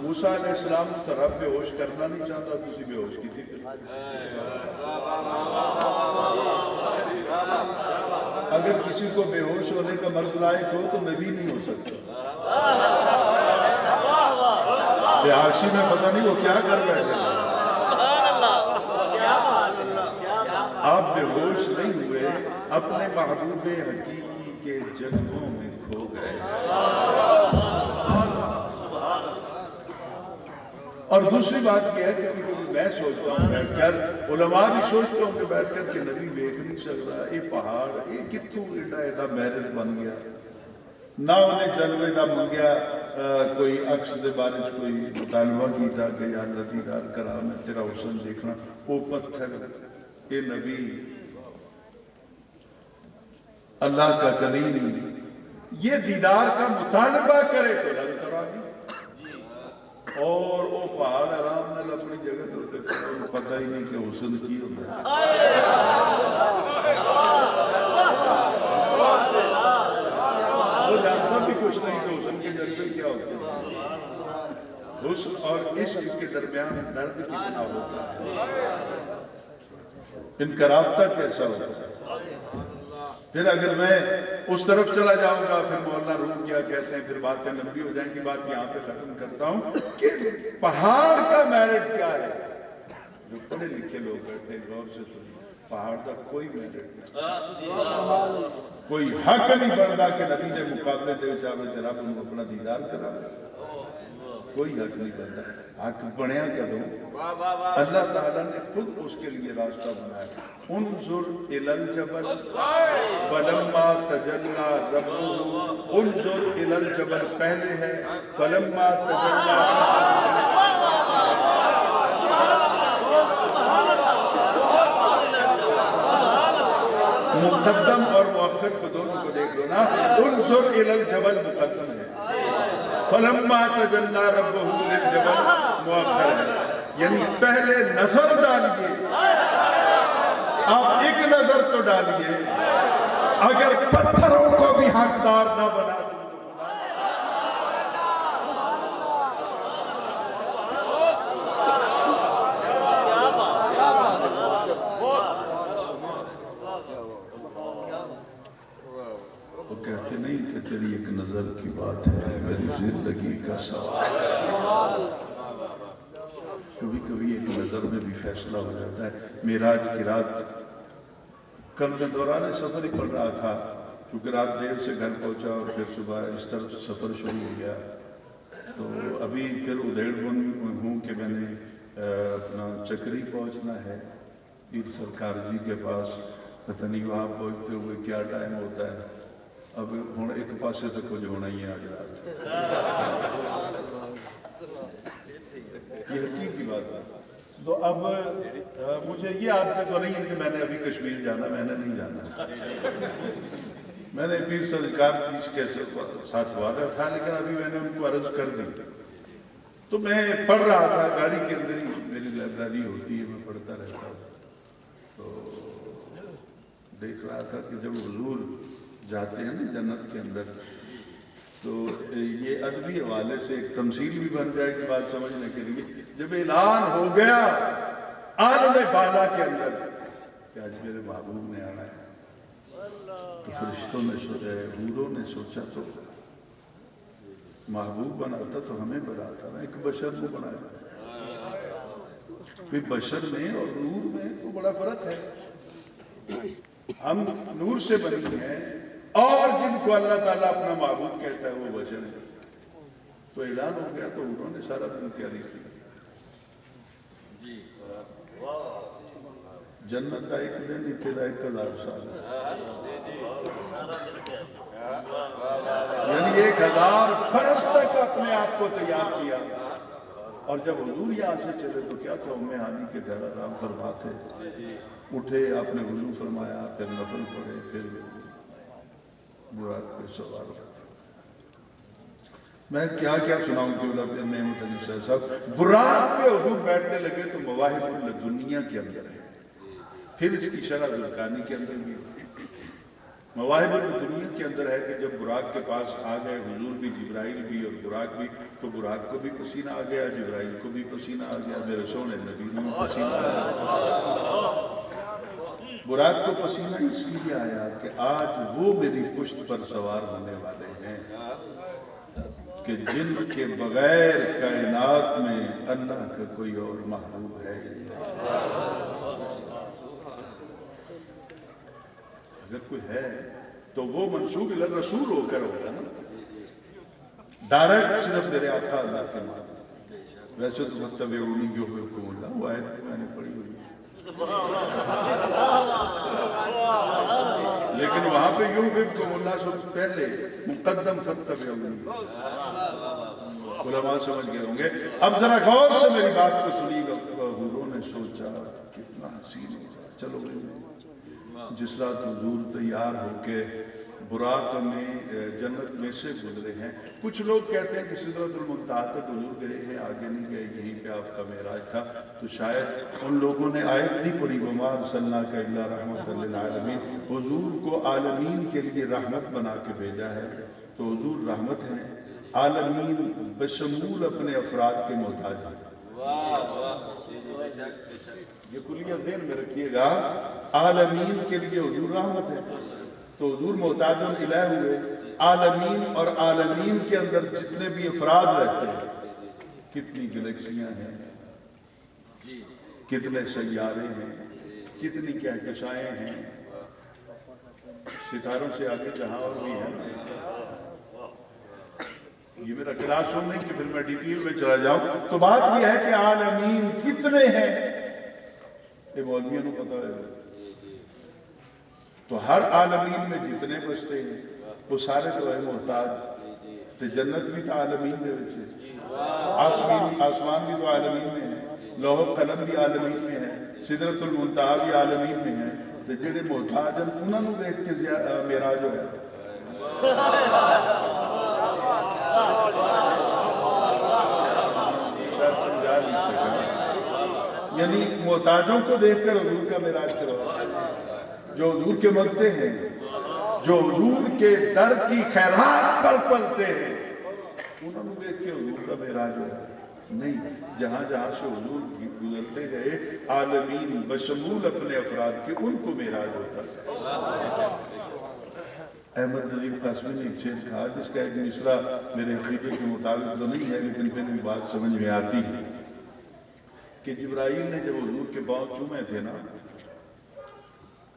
A: موسیٰ علیہ السلام تو رب بے ہوش کرنا نہیں چاہتا، تو اسی بے ہوش کی تھی۔ اگر کسی کو بے ہوش ہونے کا مرض لائق ہو تو نبی نہیں ہو سکتا۔ بیاشی میں پتہ نہیں وہ کیا کر بیٹھے ہیں۔ آپ بے ہوش نہیں ہوئے، اپنے محبوب حقیقی کے جذبوں میں کھو گئے۔ اور دوسری بات یہ ہے کہ میں سوچتا ہوں بیٹھ کر، علماء بھی سوچتے ہوں کہ بیٹھ کر کہ نبی دیکھ نہیں سکتا، یہ پہاڑ یہ کتوں ایڈا ایڈا محرل بن گیا۔ نہ انہیں جلوے دا منگیا کوئی عکس دے بارے کوئی مطالبہ کیتا کہ یا اللہ دیدار کرا میں تیرا حسن دیکھنا، او پتھر اے نبی اللہ کا کلیم یہ دیدار کا مطالبہ کرے تو لن ترا دی، اور وہ پہاڑ آرام نال اپنی جگہ تو پتہ ہی نہیں کہ حسن کی ہوتا ہے۔ وہ جانتا بھی کچھ نہیں کہ حسن کے جذبے کیا ہوتے ہیں، حسن اور عشق کے درمیان درد کتنا ہوتا ہے، ان کا رابطہ کیسا ہوتا ہے۔ پھر اگر میں اس طرف چلا جاؤں گا پھر مولانا روم کیا کہتے ہیں، پھر باتیں لمبی ہو جائیں گی، بات یہاں پہ ختم کرتا ہوں کہ پہاڑ کا میرٹ کیا ہے۔ جو پڑھے لکھے لوگ کہتے ہیں غور سے سنیں، پہاڑ کا کوئی میرٹ نہیں، کوئی حق نہیں بنتا کہ نبی نے مقابلے دے چاہے جناب ان کو اپنا دیدار کرا، کوئی حق نہیں بنتا۔ حق بنیا کدوں؟ اللہ تعالیٰ نے خود اس کے لیے راستہ بنایا۔ انظر الی الجبل فلما تجلی ربہ، انظر الی الجبل پہلے ہے، فلما تجلی مقدم اور مؤخر کو دونوں کو دیکھ لو نا، انظر الی الجبل مقدم ہے، فلما تجلی ربہ للجبل مؤخر ہے، یعنی پہلے نظر ڈالیے، آپ ایک نظر تو ڈالیے، اگر پتھروں کو بھی حقدار نہ بنا دوں وہ کہتے نہیں کہ تیری ایک نظر کی بات ہے، میری زندگی کا سوال۔ کبھی کبھی ایک نظر میں بھی فیصلہ ہو جاتا ہے۔ معراج کی رات کل میں دوران سفر ہی پڑ رہا تھا، کیونکہ رات دیر سے گھر پہنچا اور پھر صبح اس طرح سفر شروع ہو گیا، تو ابھی پھر ادھیڑ بند ہوں کہ میں نے اپنا چکری پہنچنا ہے پیر سرکار جی کے پاس، پتہ نہیں وہاں پہنچتے ہوئے کیا ٹائم ہوتا ہے، اب ہوں ایک پاسے تک کچھ ہونا ہی ہے آج رات، یہ حقیقی بات ہے۔ تو اب مجھے یہ عادت تو نہیں ہے کہ میں نے ابھی کشمیر جانا، میں نے نہیں جانا، میں نے پیر سرکار کے ساتھ وعدہ تھا، لیکن ابھی میں نے ان کو عرض کر دی۔ تو میں پڑھ رہا تھا گاڑی کے اندر ہی، میری لائبریری ہوتی ہے میں پڑھتا رہتا ہوں، تو دیکھ رہا تھا کہ جب حضور جاتے ہیں نا جنت کے اندر، تو یہ ادبی حوالے سے ایک تمثیل بھی بن جائے گی بات سمجھنے کے لیے۔ جب اعلان ہو گیا عالم بالا کے اندر کہ آج میرے محبوب نے آنا ہے، تو فرشتوں نے سوچا، حوروں نے سوچا تو محبوب بناتا تو ہمیں بناتا نا، ایک بشر کو بنایا، پھر بشر میں اور نور میں تو بڑا فرق ہے، ہم نور سے بنی ہیں، اور جن کو اللہ تعالیٰ اپنا محبوب کہتا ہے وہ بشر ہے۔ تو اعلان ہو گیا تو انہوں نے سارا دن تیاری کی، جنت کا ایک دن اتنا 1000 سال، یعنی 1000 برس تک اپنے آپ کو تیار کیا، اور جب حضور یہاں سے چلے تو کیا تھا، ام ہانی کے گھر آرام فرماتے، اٹھے آپ نے وضو فرمایا، پھر نفل پڑھے، پھر براق پہ سوار ہو۔ میں کیا کیا سناؤں کہ اللہ پہ نعمت علی شاہ صاحب براق پہ حضور بیٹھنے لگے تو مواہب الدنیا کے اندر ہے، پھر اس کی شرح ذوالقرنی کے اندر بھی، مواہب الدنیا کے اندر ہے کہ جب براق کے پاس آ گئے حضور بھی، جبرائیل بھی اور براق بھی، تو براق کو بھی پسینہ آ گیا، جبرائیل کو بھی پسینہ آ گیا، میرے سونے نبی میں پسینہ آ گیا۔ براق کو پسینہ اس لیے آیا کہ آج وہ میری پشت پر سوار ہونے والے ہیں کہ جن کے بغیر کائنات میں اللہ کا کوئی اور محبوب ہے ہی نہیں۔ اگر کوئی ہے تو وہ منسوب الی رسول ہو کر ہوگا نا، ڈائریکٹ صرف میرے آقا اللہ کے نام۔ ویسے تو وَاتَّبِعُونِی یُحْبِبْکُمُ اللہ، وہ آیت میں نے پڑھی ہوئی، لیکن وہاں پہ یحببکم اللہ سے پہلے مقدم فاتبعونی، علماء سمجھ گئے ہوں گے۔ اب ذرا غور سے میری بات کو سنیے گا۔ حضور نے سوچا کتنا حسین ہوگا، چلو جس رات حضور تیار ہو کے براق میں جنت میں سے گزرے ہیں، کچھ لوگ کہتے ہیں کہ سدرۃ المنتہا تک حضور گئے ہیں، آگے نہیں گئے، یہیں پہ آپ کا معراج تھا، تو شاید ان لوگوں نے آیت نہیں پڑھی وما ارسلناک الا رحمۃ للعالمین، حضور کو عالمین کے لیے رحمت بنا کے بھیجا ہے، تو حضور رحمت ہیں، عالمین بشمول اپنے افراد کے محتاج ہیں۔ یہ کلیہ ذہن میں رکھیے گا، عالمین کے لیے حضور رحمت ہے، تو حضور محتاج الہ ہوئے۔ عالمین اور عالمین کے اندر جتنے بھی افراد رہتے ہیں، کتنی گلیکسیاں ہیں، کتنے سیارے ہیں، کتنی کہکشائیں ہیں، ستاروں سے آگے جہاں اور بھی ہیں۔ یہ میرا کلاس روم نہیں کہ پھر میں ڈیٹیل میں چلا جاؤں، تو بات یہ ہے کہ عالمین کتنے ہیں یہ مولویوں کو پتا ہے۔ تو ہر عالمین میں جتنے بستے ہیں وہ سارے جو ہے محتاج، تو جنت بھی تو عالمین میں بچے، آسمان بھی تو عالمین میں ہے، لوح و قلم بھی عالمین میں ہے، سدرۃ المنتہا بھی عالمین میں ہے، تو جڑے محتاج ہیں انہوں نے دیکھ کے معراج جو ہے۔ شاید سمجھا نہیں سکا، یعنی محتاجوں کو دیکھ کر حضور کا معراج کرو، جو حضور کے منگتے ہیں، جو حضور کے در کی خیرات پر پلتے ہیں، انہوں نے دیکھ کے حضور کا معراج ہوا۔ نہیں، جہاں جہاں سے حضور گزرتے گئے عالمین بشمول اپنے افراد کے، ان کو معراج ہوتا ہے۔ احمد ندیم قاسمی نے ایک شعر کہا جس کا ایک مصرع میرے عقیدے کے مطابق تو نہیں ہے لیکن پھر بھی بات سمجھ میں آتی ہے کہ جبرائیل نے جب حضور کے پاؤں چومے تھے نا،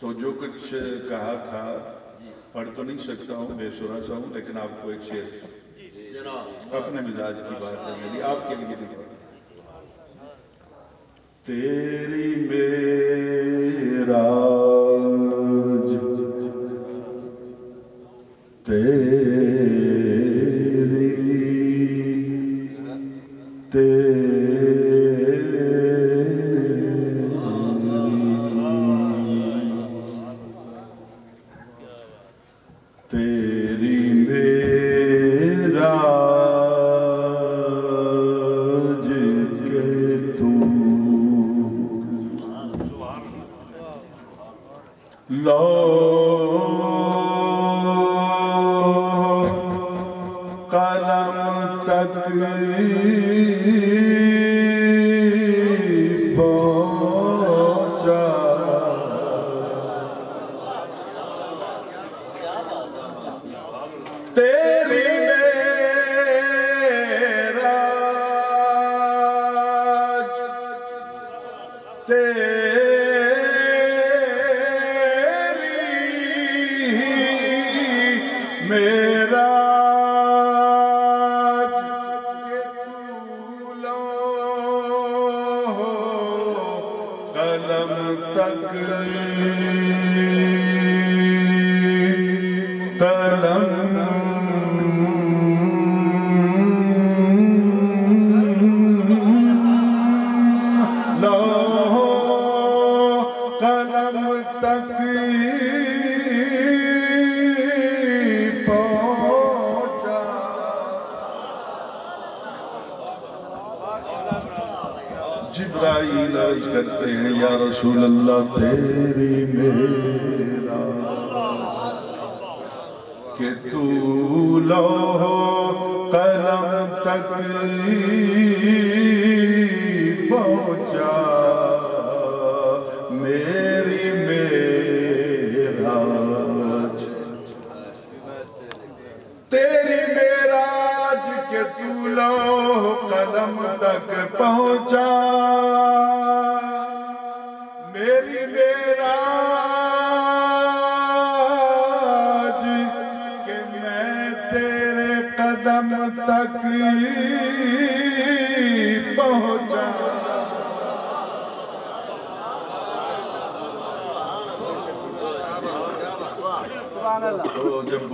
A: تو جو کچھ کہا تھا پڑھ تو نہیں سکتا ہوں، بے سرا سا ہوں، لیکن آپ کو ایک شعر اپنے مزاج کی بات ہے میری، آپ کے لیے نہیں۔ تیری معراج تیری معراج کے تو قلم تک پہنچا، تیری معراج تیری معراج کے قلم تک جبرائیل عرض کرتے ہیں یا رسول اللہ تیری معراج کہ تو لوح قلم تک پہنچا، میری معراج تیری معراج کہ تو لوح قلم تک پہنچا، میری معراج کہ میں تیرے قدم تک پہنچا۔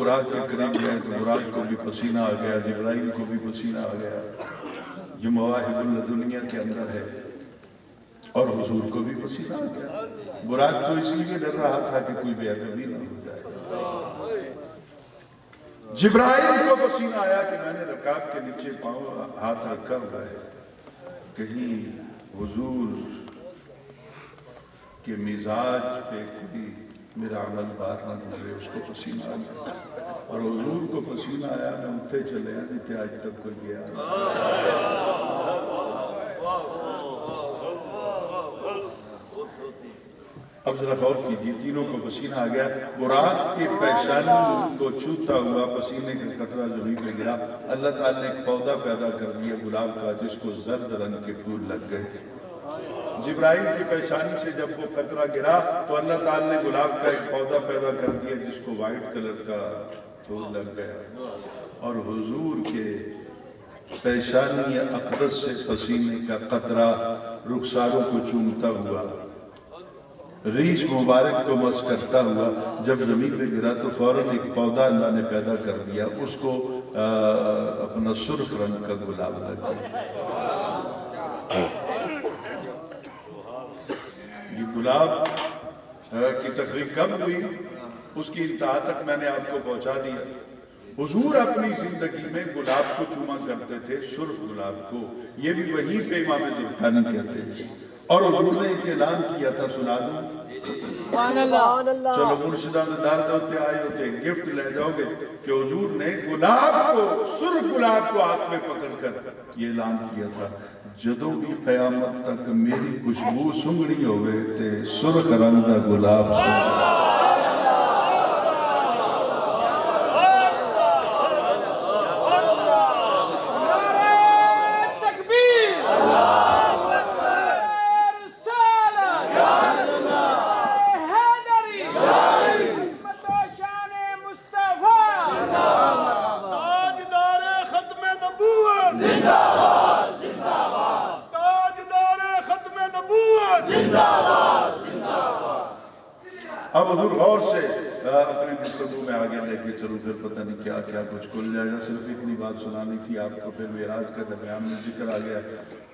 A: براق کے قریب گئے تو براق کو بھی پسینہ آ گیا، جبرائیل کو بھی پسینہ آ گیا۔ یہ مواہب اللدنیہ کے اندر ہے، اور حضور کو بھی پسینہ آ گیا۔ براق تو اس لیے ڈر رہا تھا کہ کوئی بے ادبی نہ ہو جائے۔ جبرائیل کو پسینہ آیا کہ میں نے رکاب کے نیچے پاؤں ہاتھ رکھا ہوا ہے، کہیں حضور کے مزاج پہ کوئی میرا عمل بار نہ گزرے۔ اس کو پسینہ آیا اور حضور کو پسینہ آیا، میں اٹھے چلے ہیں جیتے آج تک کوئی گیا۔ اب ذرا غور کیجیے، تینوں کو پسینہ آ گیا۔ براق کی پیشانی کو چھوتا ہوا پسینے کا قطرہ زمین پہ گرا۔ اللہ تعالیٰ نے ایک پودا پیدا کر دیا گلاب کا، جس کو زرد رنگ کے پھول لگ گئے۔ جبرائیل کی پیشانی سے جب وہ قطرہ گرا تو اللہ تعالیٰ نے گلاب کا ایک پودا پیدا کر دیا، جس کو وائٹ کلر کا پھول لگ گیا۔ اور حضور کے پیشانی اقدس سے پسینے کا قطرہ رخساروں کو چومتا ہوا، ریش مبارک کو مس کرتا ہوا جب زمین پہ گرا تو فوراً ایک پودا اللہ نے پیدا کر دیا، اس کو اپنا سرخ رنگ کا گلاب لگ گیا۔ یہ گلاب کی تقریب کب ہوئی، اس کی انتہا تک میں نے آپ کو پہنچا دیا۔ حضور اپنی زندگی میں گلاب کو چوما کرتے تھے، سرخ گلاب کو۔ یہ بھی وہیں پہ امام زرقانی کہتے تھے، اور حضور نے ایک اعلان کیا تھا، سنا دوں؟ چلو مرشدان درد ہوتے آئے ہوتے گفٹ لے جاؤ گے کہ حضور نے گلاب کو، سرخ گلاب کو ہاتھ میں پکڑ کر یہ اعلان کیا تھا، جدوں بھی قیامت تک میری خوشبو سنگڑی ہوئے تے سرخ رنگ دا گلاب سنگڑی۔ اب حضور غور سے اپنے گفتگو میں آگے لے کے چلو، پھر پتہ نہیں کیا کیا کچھ کھل جائے گا۔ صرف اتنی بات سنانی تھی آپ کو، پھر معراج کا درمیان میں ذکر آ گیا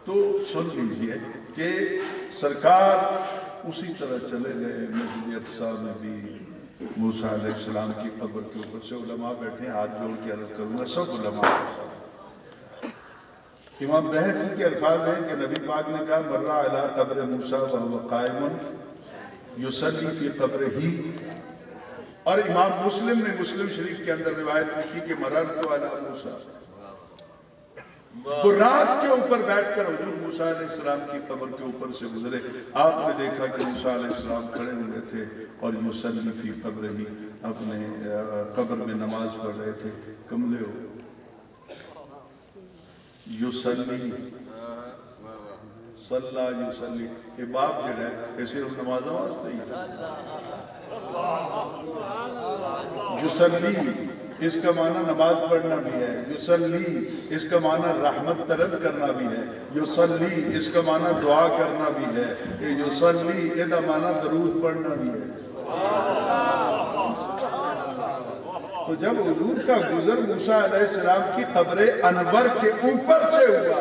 A: تو سن لیجئے کہ سرکار اسی طرح چلے گئے۔ مسجد اقصیٰ میں بھی موسیٰ علیہ السلام کی قبر کے اوپر سے علماء بیٹھے، ہاتھ جوڑ کے عرض کروں گا سب علماء کے ساتھ۔ امام بہقی کے الفاظ ہیں کہ نبی پاک نے کہا مرّا علی قبر موسیٰ وہو قائم یصلی فی قبرہ، اور امام مسلم نے مسلم شریف کے اندر روایت لکھی کہ مررت علی موسیٰ، براق کے اوپر بیٹھ کر حضور موسیٰ علیہ السلام کی قبر کے اوپر سے گزرے۔ آپ نے دیکھا کہ موسیٰ علیہ السلام کھڑے ہوئے تھے اور یصلی فی قبرہ، اپنے قبر میں نماز پڑھ رہے تھے۔ کملے ہو یصلی، صلی یصلی، یہ باپ جو ہے ایسے اس نماز واسطے ہی یصلی، اس کا معنی نماز پڑھنا بھی ہے، یصلی اس کا معنی رحمت طلب کرنا بھی ہے، یصلی اس کا معنی دعا کرنا بھی ہے، یصلی یہ دا معنی درود پڑھنا بھی ہے۔ تو جب حضور کا گزر موسیٰ علیہ السلام کی قبر انور کے اوپر سے ہوا،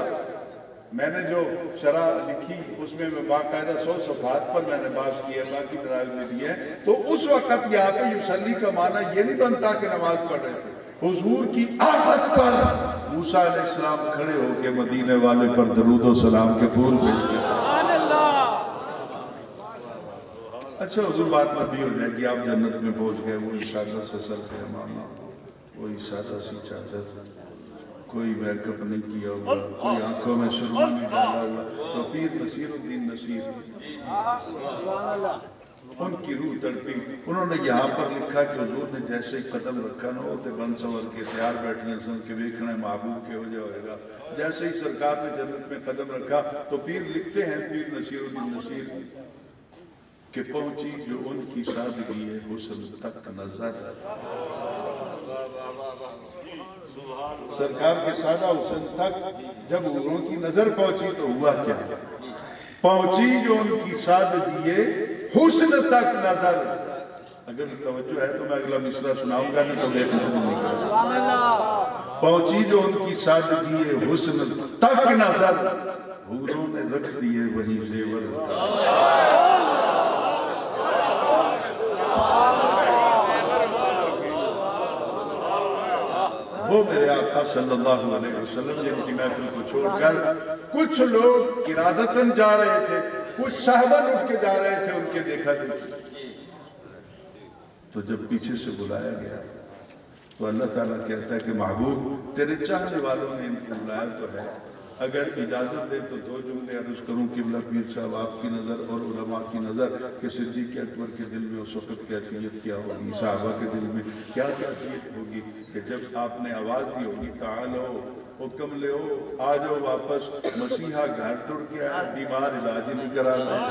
A: میں نے جو شرح لکھی اس میں باقاعدہ 100 صفحات پر میں نے باز کیا، باقی درائل میں دیے ہیں۔ تو اس وقت یہاں پہ یصلی کا معنی یہ نہیں بنتا کہ نماز پڑھ رہے تھے، حضور کی آمد پر موسیٰ علیہ السلام کھڑے ہو کے مدینے والے پر درود و سلام کے پھول بھیجتے تھے۔ اچھا حضور بات لمبی ہو جائے گی، آپ جنت میں پہنچ گئے، وہی سادہ سے سر پہ امامہ، وہی سادہ سی چادر، کوئی میک اپ نہیں کیا ہوا، کوئی آنکھوں میں سرما نہیں ڈالا ہوا، تو پیر نصیر الدین نصیر ان کی روح تڑپی۔ انہوں نے یہاں پر لکھا کہ حضور نے جیسے ہی قدم رکھا نہ ہوتے بن سور کے تیار بیٹھنے سن کے دیکھنا محبوب کے ہو جائے گا، جیسے ہی سرکار نے جنت میں قدم رکھا تو پیر لکھتے ہیں، پیر نصیر الدین نصیر کہ پہنچی جو ان کی سادگی ہے حسن تک نظر۔ سرکار کے سادہ حسن تک جب ان کی نظر پہنچی تو ہوا کیا؟ پہنچی جو ان کی سادگی ہے حسن تک نظر۔ اگر توجہ ہے تو میں اگلا مصرع سناؤں گا، نہیں تو یہ کچھ نہیں کروں۔ پہنچی جو ان کی سادگی حسن تک نظر، حوروں نے رکھ دیے وہی زیور اتار۔ وہ میرے آقا صلی اللہ علیہ وسلم جن کی محفل کو چھوڑ کر کچھ لوگ ارادتاً جا رہے تھے، کچھ صحابہ اٹھ کے جا رہے تھے، ان کے دیکھا دیکھی، تو جب پیچھے سے بلایا گیا تو اللہ تعالیٰ کہتا ہے کہ محبوب تیرے چاہنے والوں نے ان کو بلایا تو ہے، اگر اجازت دے تو دو جملے عرض کروں قبلہ پیر صاحب آپ کی نظر اور علماء کی نظر کہ صدیق اکبر کے دل میں اس وقت کیفیت کیا ہوگی، صحابہ کے دل میں کیا کیفیت ہوگی کہ جب آپ نے آواز دی ہوگی تعالو حکم لے ہو آ جاؤ واپس، مسیحا گھر ٹر کے آیا، بیمار علاج نہیں کرا لیں،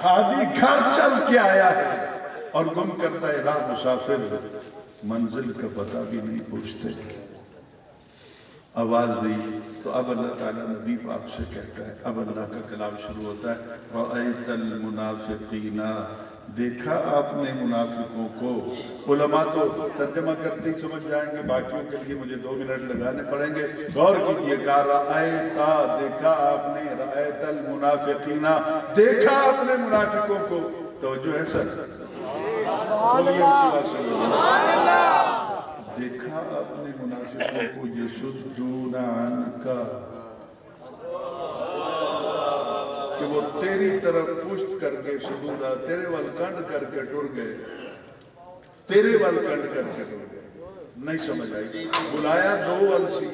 A: ہادی گھر چل کے آیا ہے اور گم کرتا ہے راہ مسافر، منزل کا پتہ بھی نہیں پوچھتے۔ آواز دی تو اب اللہ تعالیٰ نبی پاک سے کہتا ہے، اب اللہ کا کلام شروع ہوتا ہے، رَأَيْتَ الْمُنَافِقِينَ، دیکھا آپ نے منافقوں کو۔ علماء تو ترجمہ کرتے ہی سمجھ جائیں گے، باقیوں کے لیے مجھے 2 منٹ لگانے پڑیں گے، غور کیجئے گا، رَأَيْتَ، دیکھا آپ نے، رَأَيْتَ الْمُنَافِقِينَ، دیکھا آپ نے منافقوں کو، توجہ ہے سر، بولیے اچھی بات سمجھ، دیکھا آپ نے منافقوں کو، یصدون عنک، کہ وہ تیری طرف پشت کر کے سدودا، تیرے وال کنڈ کر کے ٹر گئے، تیرے وال کنڈ کر کے ٹر گئے، نہیں سمجھ آئی، بلایا 2 وال سی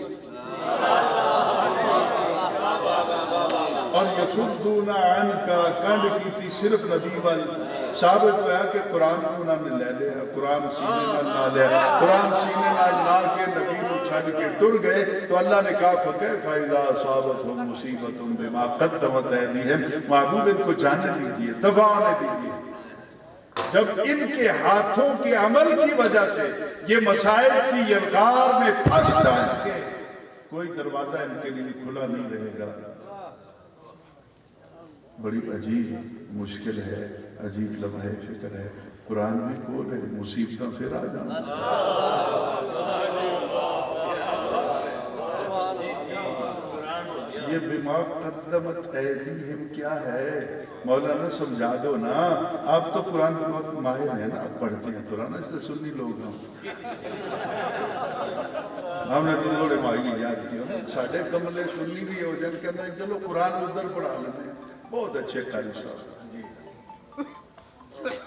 A: اور یصدون عنک کنڈ کی تھی صرف نبی وال، ثابت ہوا کہ قرآن کو انہوں نے لے لیا، قرآن سینے نہ لیا، قرآن سینے نہ لا کے نبی کو چھڑ کے ٹر گئے، تو اللہ نے کہا فَكَيْفَ إِذَا أَصَابَتْهُم مُّصِيبَةٌ بِمَا قَدَّمَتْ أَيْدِيهِمْ، محبوب ان کو جانے دیجئے، دفع ہونے دیجئے، جب ان کے ہاتھوں کے عمل کی وجہ سے یہ مسائل کی یلغار میں پھنس جائیں گے، کوئی دروازہ ان کے لیے کھلا نہیں رہے گا۔ بڑی عجیب مشکل ہے، عجیب لمحہ فکر ہے، قرآن میں کھول ہے، مصیبتوں پھر آ جانا۔ یہ بما قدمت ایدیہم کیا ہے؟ مولانا سمجھا دو نا، آپ تو قرآن میں بہت ماہر ہیں نا، آپ پڑھتے ہیں قرآن، اس سے سنی لوگ ہیں، ہم نے تو تھوڑے ماہی یاد کیا، ساڑھے کملے سنی بھی ہو جن کہتا ہے چلو قرآن ادھر پڑھا لیتے ہیں، بہت اچھے قاری صاحب،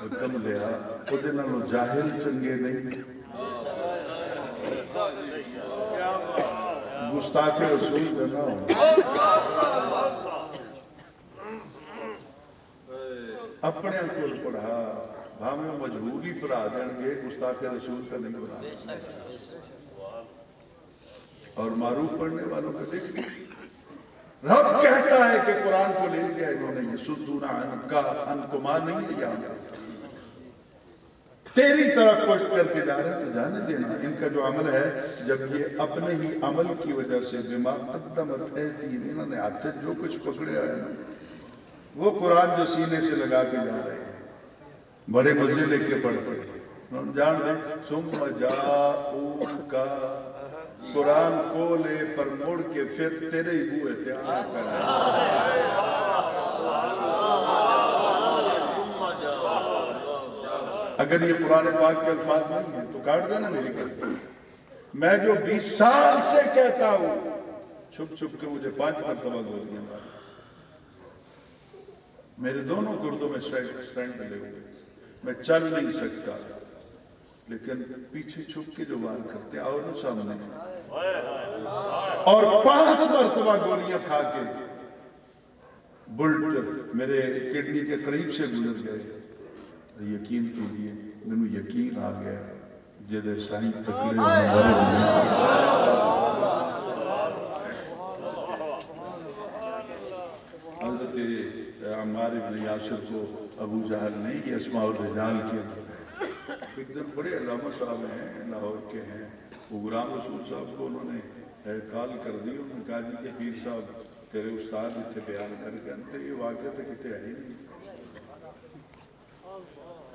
A: حکم لیا، وہ دنوں جاہل چنگے نہیں، گستاخ رسول کا نہ ہو، اپنے اکل پڑھا، ہمیں مجبوری پڑھا دیں گے، گستاخ رسول کا نہیں پڑھا، اور معروف پڑھنے والوں کا دیکھ لیں، رب کہتا ہے کہ قرآن کو لے لیا انہوں نے، یہ یصدون عنک، عنکما نہیں ہے یہاں، تیری طرف پشت کر کے جا رہے ہیں تو جانے دینا، ان کا جو عمل ہے، جب یہ اپنے ہی عمل کی وجہ سے بما قدمت ایدیہم، انہوں نے ہاتھ سے جو کچھ پکڑے آئے نا، وہ قرآن جو سینے سے لگا کے جا رہے ہیں، بڑے مزے لے کے پڑھتے ہیں، انہوں نے جان دیں، ثم جاؤک، قرآن کو لے پر مڑ کے پھر تیرے ہی بوئے تیار کرنے، اگر یہ قرآن پاک کے الفاظ نہیں ہیں تو کاٹ دینا میری کرتے، میں جو 20 سال سے کہتا ہوں، چھپ چھپ کے مجھے 5 مرتبہ گولیاں ماری، میرے دونوں گردوں میں سٹینڈ ملے ہوئے، میں چل نہیں سکتا، لیکن پیچھے چھپ کے جو وار کرتے آؤ نا سامنے، اور 5 مرتبہ گولیاں کھا کے بلٹ میرے کڈنی کے قریب سے گزر گئے، یقین کیجئے میں یقین آ گیا جدے سائیں تکڑے ہمارے حضرت عمار بن یاسر کو ابو جہل نہیں، یہ اسماء الرجال کے اندر ہے، ایک دن بڑے علامہ صاحب ہیں لاہور کے ہیں، وہ غلام رسول صاحب کو انہوں نے کال کر دی، انہوں نے کہا جی کہ پیر صاحب تیرے استاد اتنے بیان کر کے انتے یہ واقعہ تو کتے آئی نہیں،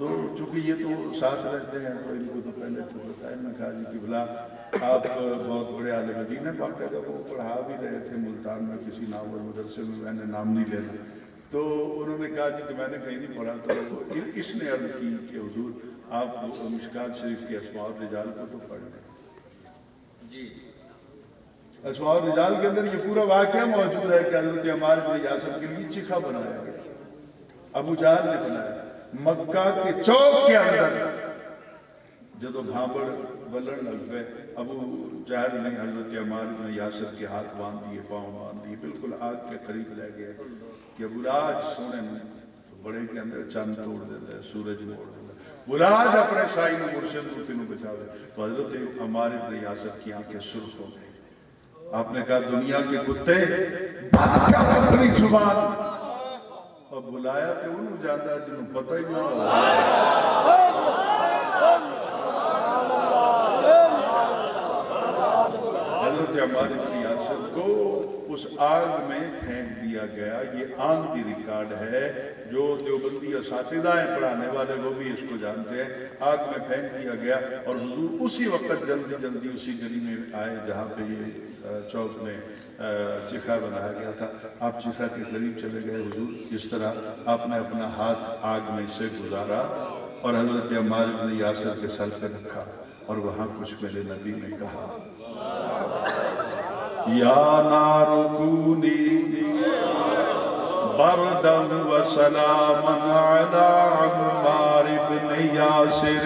A: تو چونکہ یہ تو ساتھ رہتے ہیں تو ان کو تو پہلے تو بتایا، میں کہا جی کہ بلا آپ بہت بڑے عالم دین ہیں، باقاعدہ وہ پڑھا بھی رہے تھے ملتان میں کسی ناول مدرسے میں نے نام نہیں لینا، تو انہوں نے کہا جی کہ میں نے کہیں نہیں پڑھا، تو اس نے عرض کی کہ حضور آپ مشکات شریف کے اسماء الرجال کو تو پڑھ لیں جی، اسماء الرجال کے اندر یہ پورا واقعہ موجود ہے کہ حضرت عمار بن یاسر کے لیے چیخا بنایا گیا، ابو جہل نے بنایا، مکہ کے چوک کے اندر جدو بھانبڑ بلن لگ گئے، ابو جہل نے حضرت عمار بن یاسر کے ہاتھ باندھ دیے، پاؤں باندھ دیے، بالکل آگ کے قریب لے گئے کہ بلاج سونے میں بڑے کے اندر چاند توڑ دیتا ہے، سورج موڑ دیتا ہے، بلاج اپنے سائی میں مرشد ہوتے انہوں بچا دے، تو حضرت عمار بن یاسر کی آنکھیں سرخ ہو گئی، آپ نے کہا دنیا کے کتے بند کر اپنی زبان، اور بلایا تھے انہوں جاندہ ہے جنہوں پتہ ہی نہ ہو، حضرت عمار بن یاسر کو اس آگ میں پھینک دیا گیا، یہ آن کی ریکارڈ ہے، جو دیوبندی اساتذہ ہیں پڑھانے والے وہ بھی اس کو جانتے ہیں، آگ میں پھینک دیا گیا، اور حضور اسی وقت جلدی جلدی اسی گلی میں آئے جہاں پہ یہ چوک میں چیخا بنایا گیا تھا، آپ چیخا کے قریب چلے گئے، حضور جس طرح آپ نے اپنا ہاتھ آگ میں سے گزارا اور حضرت عمار بن یاسر کے سر پہ رکھا، اور وہاں کچھ میرے نبی نے کہا، یا نار کونی بردم و سلاما علی عمار بن یاسر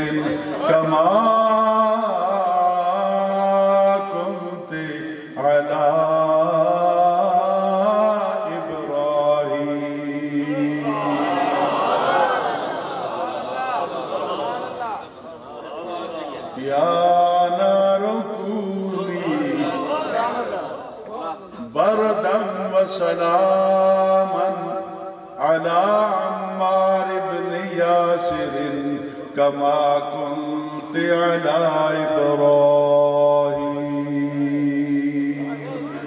A: کما کنت علی ابراہیم، یا نار کونی بردم و سلاما علی عمار بن یاسر کما کنت علی ابراہیم،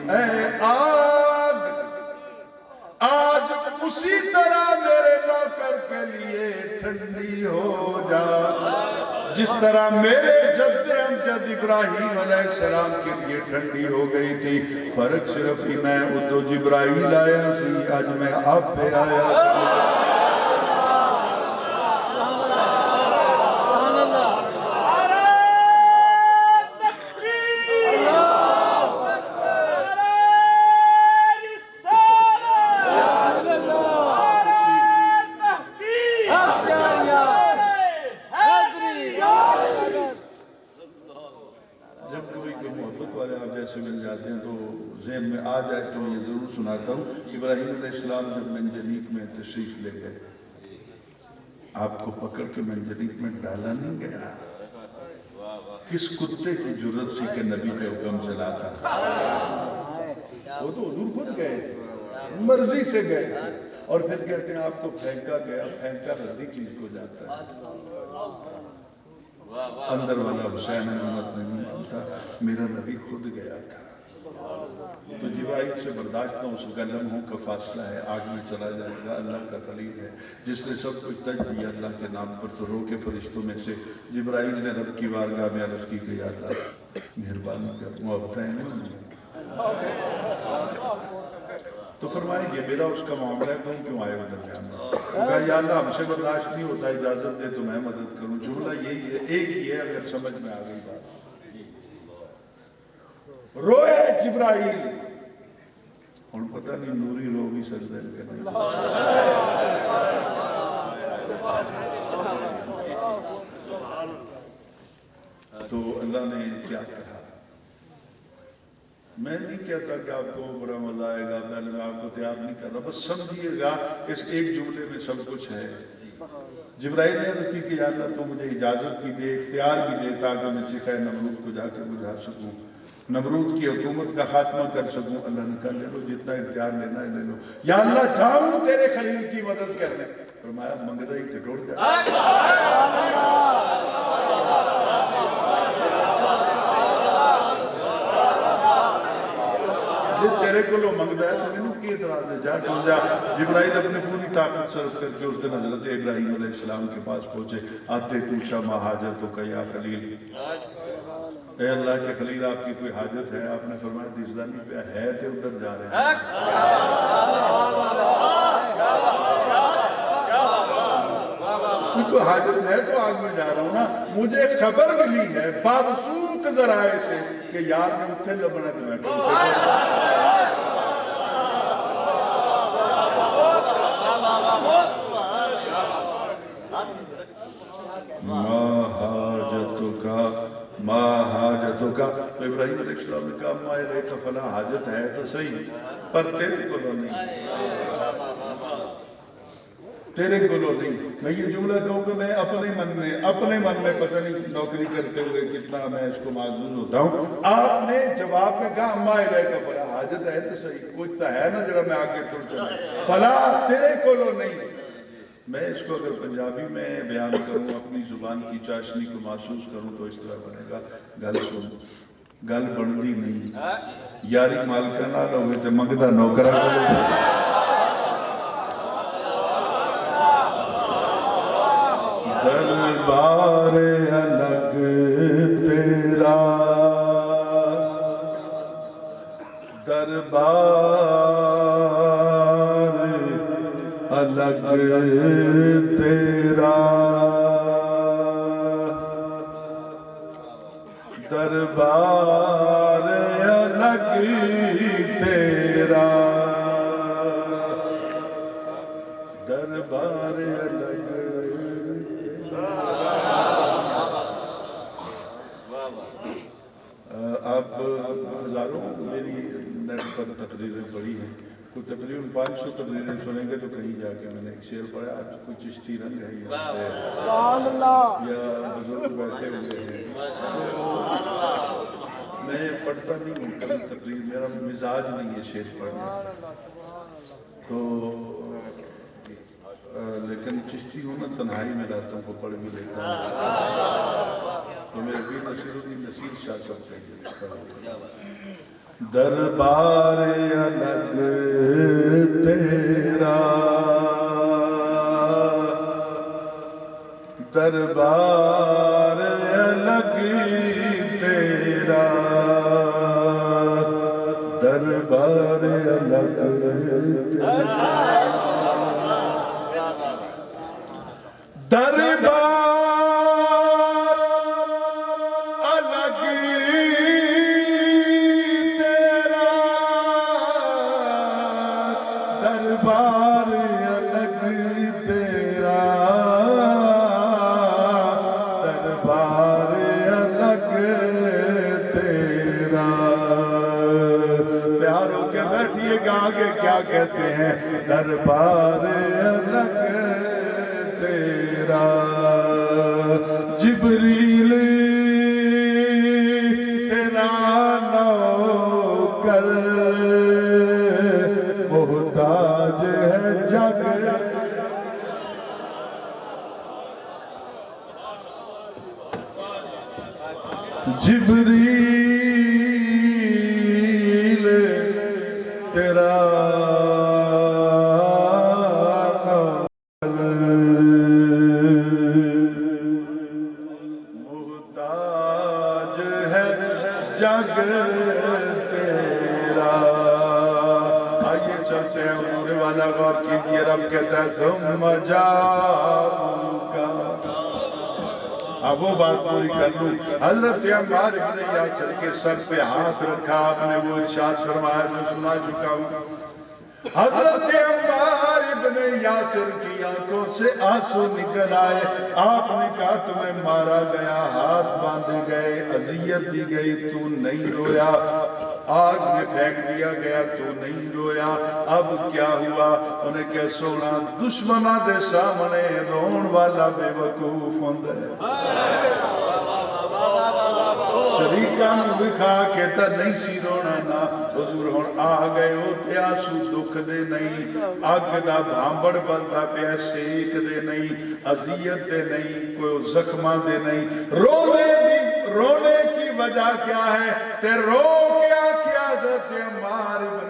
A: اے آگ آج اسی طرح میرے نوکر کے لیے ٹھنڈی ہو جا جس طرح میرے جد امجد ابراہیم علیہ السلام کے لیے ٹھنڈی ہو گئی تھی، فرق صرف ہی میں وہ تو جبرائیل آیا سی، آج میں آپ پہ آیا مل جاتے ہیں تو ذہن میں آ جائے تو یہ ضرور سناتا ہوں، ابراہیم علیہ السلام جب منجنیق میں تشریف لے گئے، آپ کو پکڑ کے منجنیق میں ڈالا نہیں گیا، کس کتے کی جرت سی کہ نبی پہ حکم چلاتا تھا، وہ تو حضور خود گئے مرضی سے گئے اور پھر کہتے ہیں آپ کو پھینکا گیا، پھینکا ردی چیز کو جاتا ہے، اندر والا حسین احمد نہیں مانتا، میرا نبی خود گیا تھا، تو جبرائیل سے برداشت نہ اس لمحوں کا فاصلہ ہے، آگ میں چلا جائے گا، اللہ کا خلیل ہے جس نے سب کچھ تج دیا اللہ کے نام پر، تو رو کے فرشتوں میں سے جبرائیل نے رب کی بارگاہ میں عرض کی کہ یا اللہ مہربانی کر، محبتیں نہیں، تو فرمائے یہ میرا اس کا معاملہ ہے، تم کیوں آئے ہو درمیان میں؟ کہا یا اللہ ہم سے برداشت نہیں ہوتا، اجازت دے تو میں مدد کروں، جملہ یہی ہے، ایک ہی ہے، اگر سمجھ میں آ گئی بات، روئے جبرائیل، اور پتہ نہیں نوری رو بھی سجدہ کرنے، تو اللہ نے کیا کہا، میں نہیں کہتا کہ آپ کو بڑا مزہ آئے گا، پہلے میں آپ کو تیار نہیں کر رہا، بس سمجھیے گا اس ایک جملے میں سب کچھ ہے، جبرائیل نے عرض کی کہ یا اللہ تو مجھے اجازت بھی دے، اختیار بھی دے تاکہ میں چیخہ نمرود کو جا کے بجھا سکوں، نمرود کی حکومت کا خاتمہ کر سکوں، اللہ نے کہا لے لو جتنا اختیار لینا ہے لے لو، یا اللہ جاؤں تیرے خلیل کی مدد کرنے، فرمایا منگدہ ہی تے ٹوٹ جائے، تیرے تیرے کو لو منگدا ہے تو مینوں کی اعتراض ہے؟ جا ٹر جا۔ جبرائیل اپنی پوری طاقت صرف کر کے اس دن حضرت ابراہیم علیہ السلام کے پاس پہنچے، آتے پوچھا ما حاجتک یا خلیل، اے اللہ کے خلیل آپ کی کوئی حاجت ہے؟ آپ نے فرمایا دیزدانی پہ ہے تے ادھر جا رہے ہیں۔ کوئی حاجت ہے تو آگ میں جا رہا ہوں نا، مجھے خبر ملی ہے بابسوط ذرائع سے کہ یار میں اتھے لبنا تو میں ما حاجتک، تو ابراہیم علیہ السلام نے کہا ما الیک فلا، حاجت ہے تو صحیح پر تیرے کو نہیں، تیرے کو نہیں۔ میں یہ جملہ کہوں کہ میں اپنے من میں پتہ نہیں نوکری کرتے ہوئے کتنا میں اس کو معذور ہوتا ہوں۔ آپ نے جواب میں کہا ما الیک فلا، حاجت ہے تو صحیح، کچھ تو ہے نا جڑا میں آگے ٹر چلا، فلا تیرے کو نہیں۔ میں اس کو اگر پنجابی میں بیان کروں، اپنی زبان کی چاشنی کو محسوس کروں تو اس طرح بنے گا، گل سن گل بندی نہیں، یاری مالکہ نہ ہوئے تے منگدا نوکرہ کو دربار الگ تیرا، دربار الگ تیرا، دربار الگ تیرا، دربار الگ۔ آپ ہزاروں میری نیٹ پر تقریریں پڑھی ہیں، کوئی تقریباً 500 تقریریں سنیں گے تو کہیں جا کے میں نے ایک شعر پڑھا، آج کوئی چشتی رنگ ہے یا بزرگ بیٹھے ہوئے ہیں، میں پڑھتا نہیں ہوں کبھی تقریر، میرا مزاج نہیں ہے شعر پڑھنے تو، لیکن چشتی ہوں نا تنہائی میں رہتا ہوں کو پڑھ بھی لیتا ہوں، تو میرے بھی نصیر الدین نصیر شاہ صاحب کہیں دربار الگ تیرا، دربار الگ تیرا، دربار الگ تیرا، دربار الگ تیرا، دربار الگ تیرا، دربار الگ تیرا۔ پیار ہو کے بیٹھیے گا آگے کیا کہتے ہیں، دربار الگ تیرا، جبریل تیرا نوکر محتاج ہے جگ، جبریل تیرا محتاج ہے جگ تیرا۔ آئیے چلتے ہیں امور والا غور کیجئے، رب کہتا ہے ثم جاؤکا، اب وہ بات پوری کر لوں۔ حضرت عمار ابن یاسر کے سر پہ ہاتھ رکھا، آپ نے وہ ارشاد فرمایا جو سنا چکا ہوں، حضرت عمار ابن یاسر کی آنکھوں سے آنسو نکل آئے، آپ نے کہا تمہیں مارا گیا، ہاتھ باندھے گئے، اذیت دی گئی، تو نہیں رویا، آگ میں پھینک دیا گیا، تو نہیں رویا، اب کیا ہوا؟ انہیں کہہ سونا دشمنہ دے سامنے رون والا بے وقوف ہوندے، شریکہ نو بکھا کہتا نہیں سی رونا نا، حضور ہون آ گئے ہوتے آنسو دکھ دے نہیں، اگ دا بھامبڑ بلدا پیا سیک دے نہیں، اذیت دے نہیں، کوئی زخمہ دے نہیں، رونے کی وجہ کیا ہے؟ تے رو کیا حضرت عمار ابن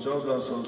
A: 1400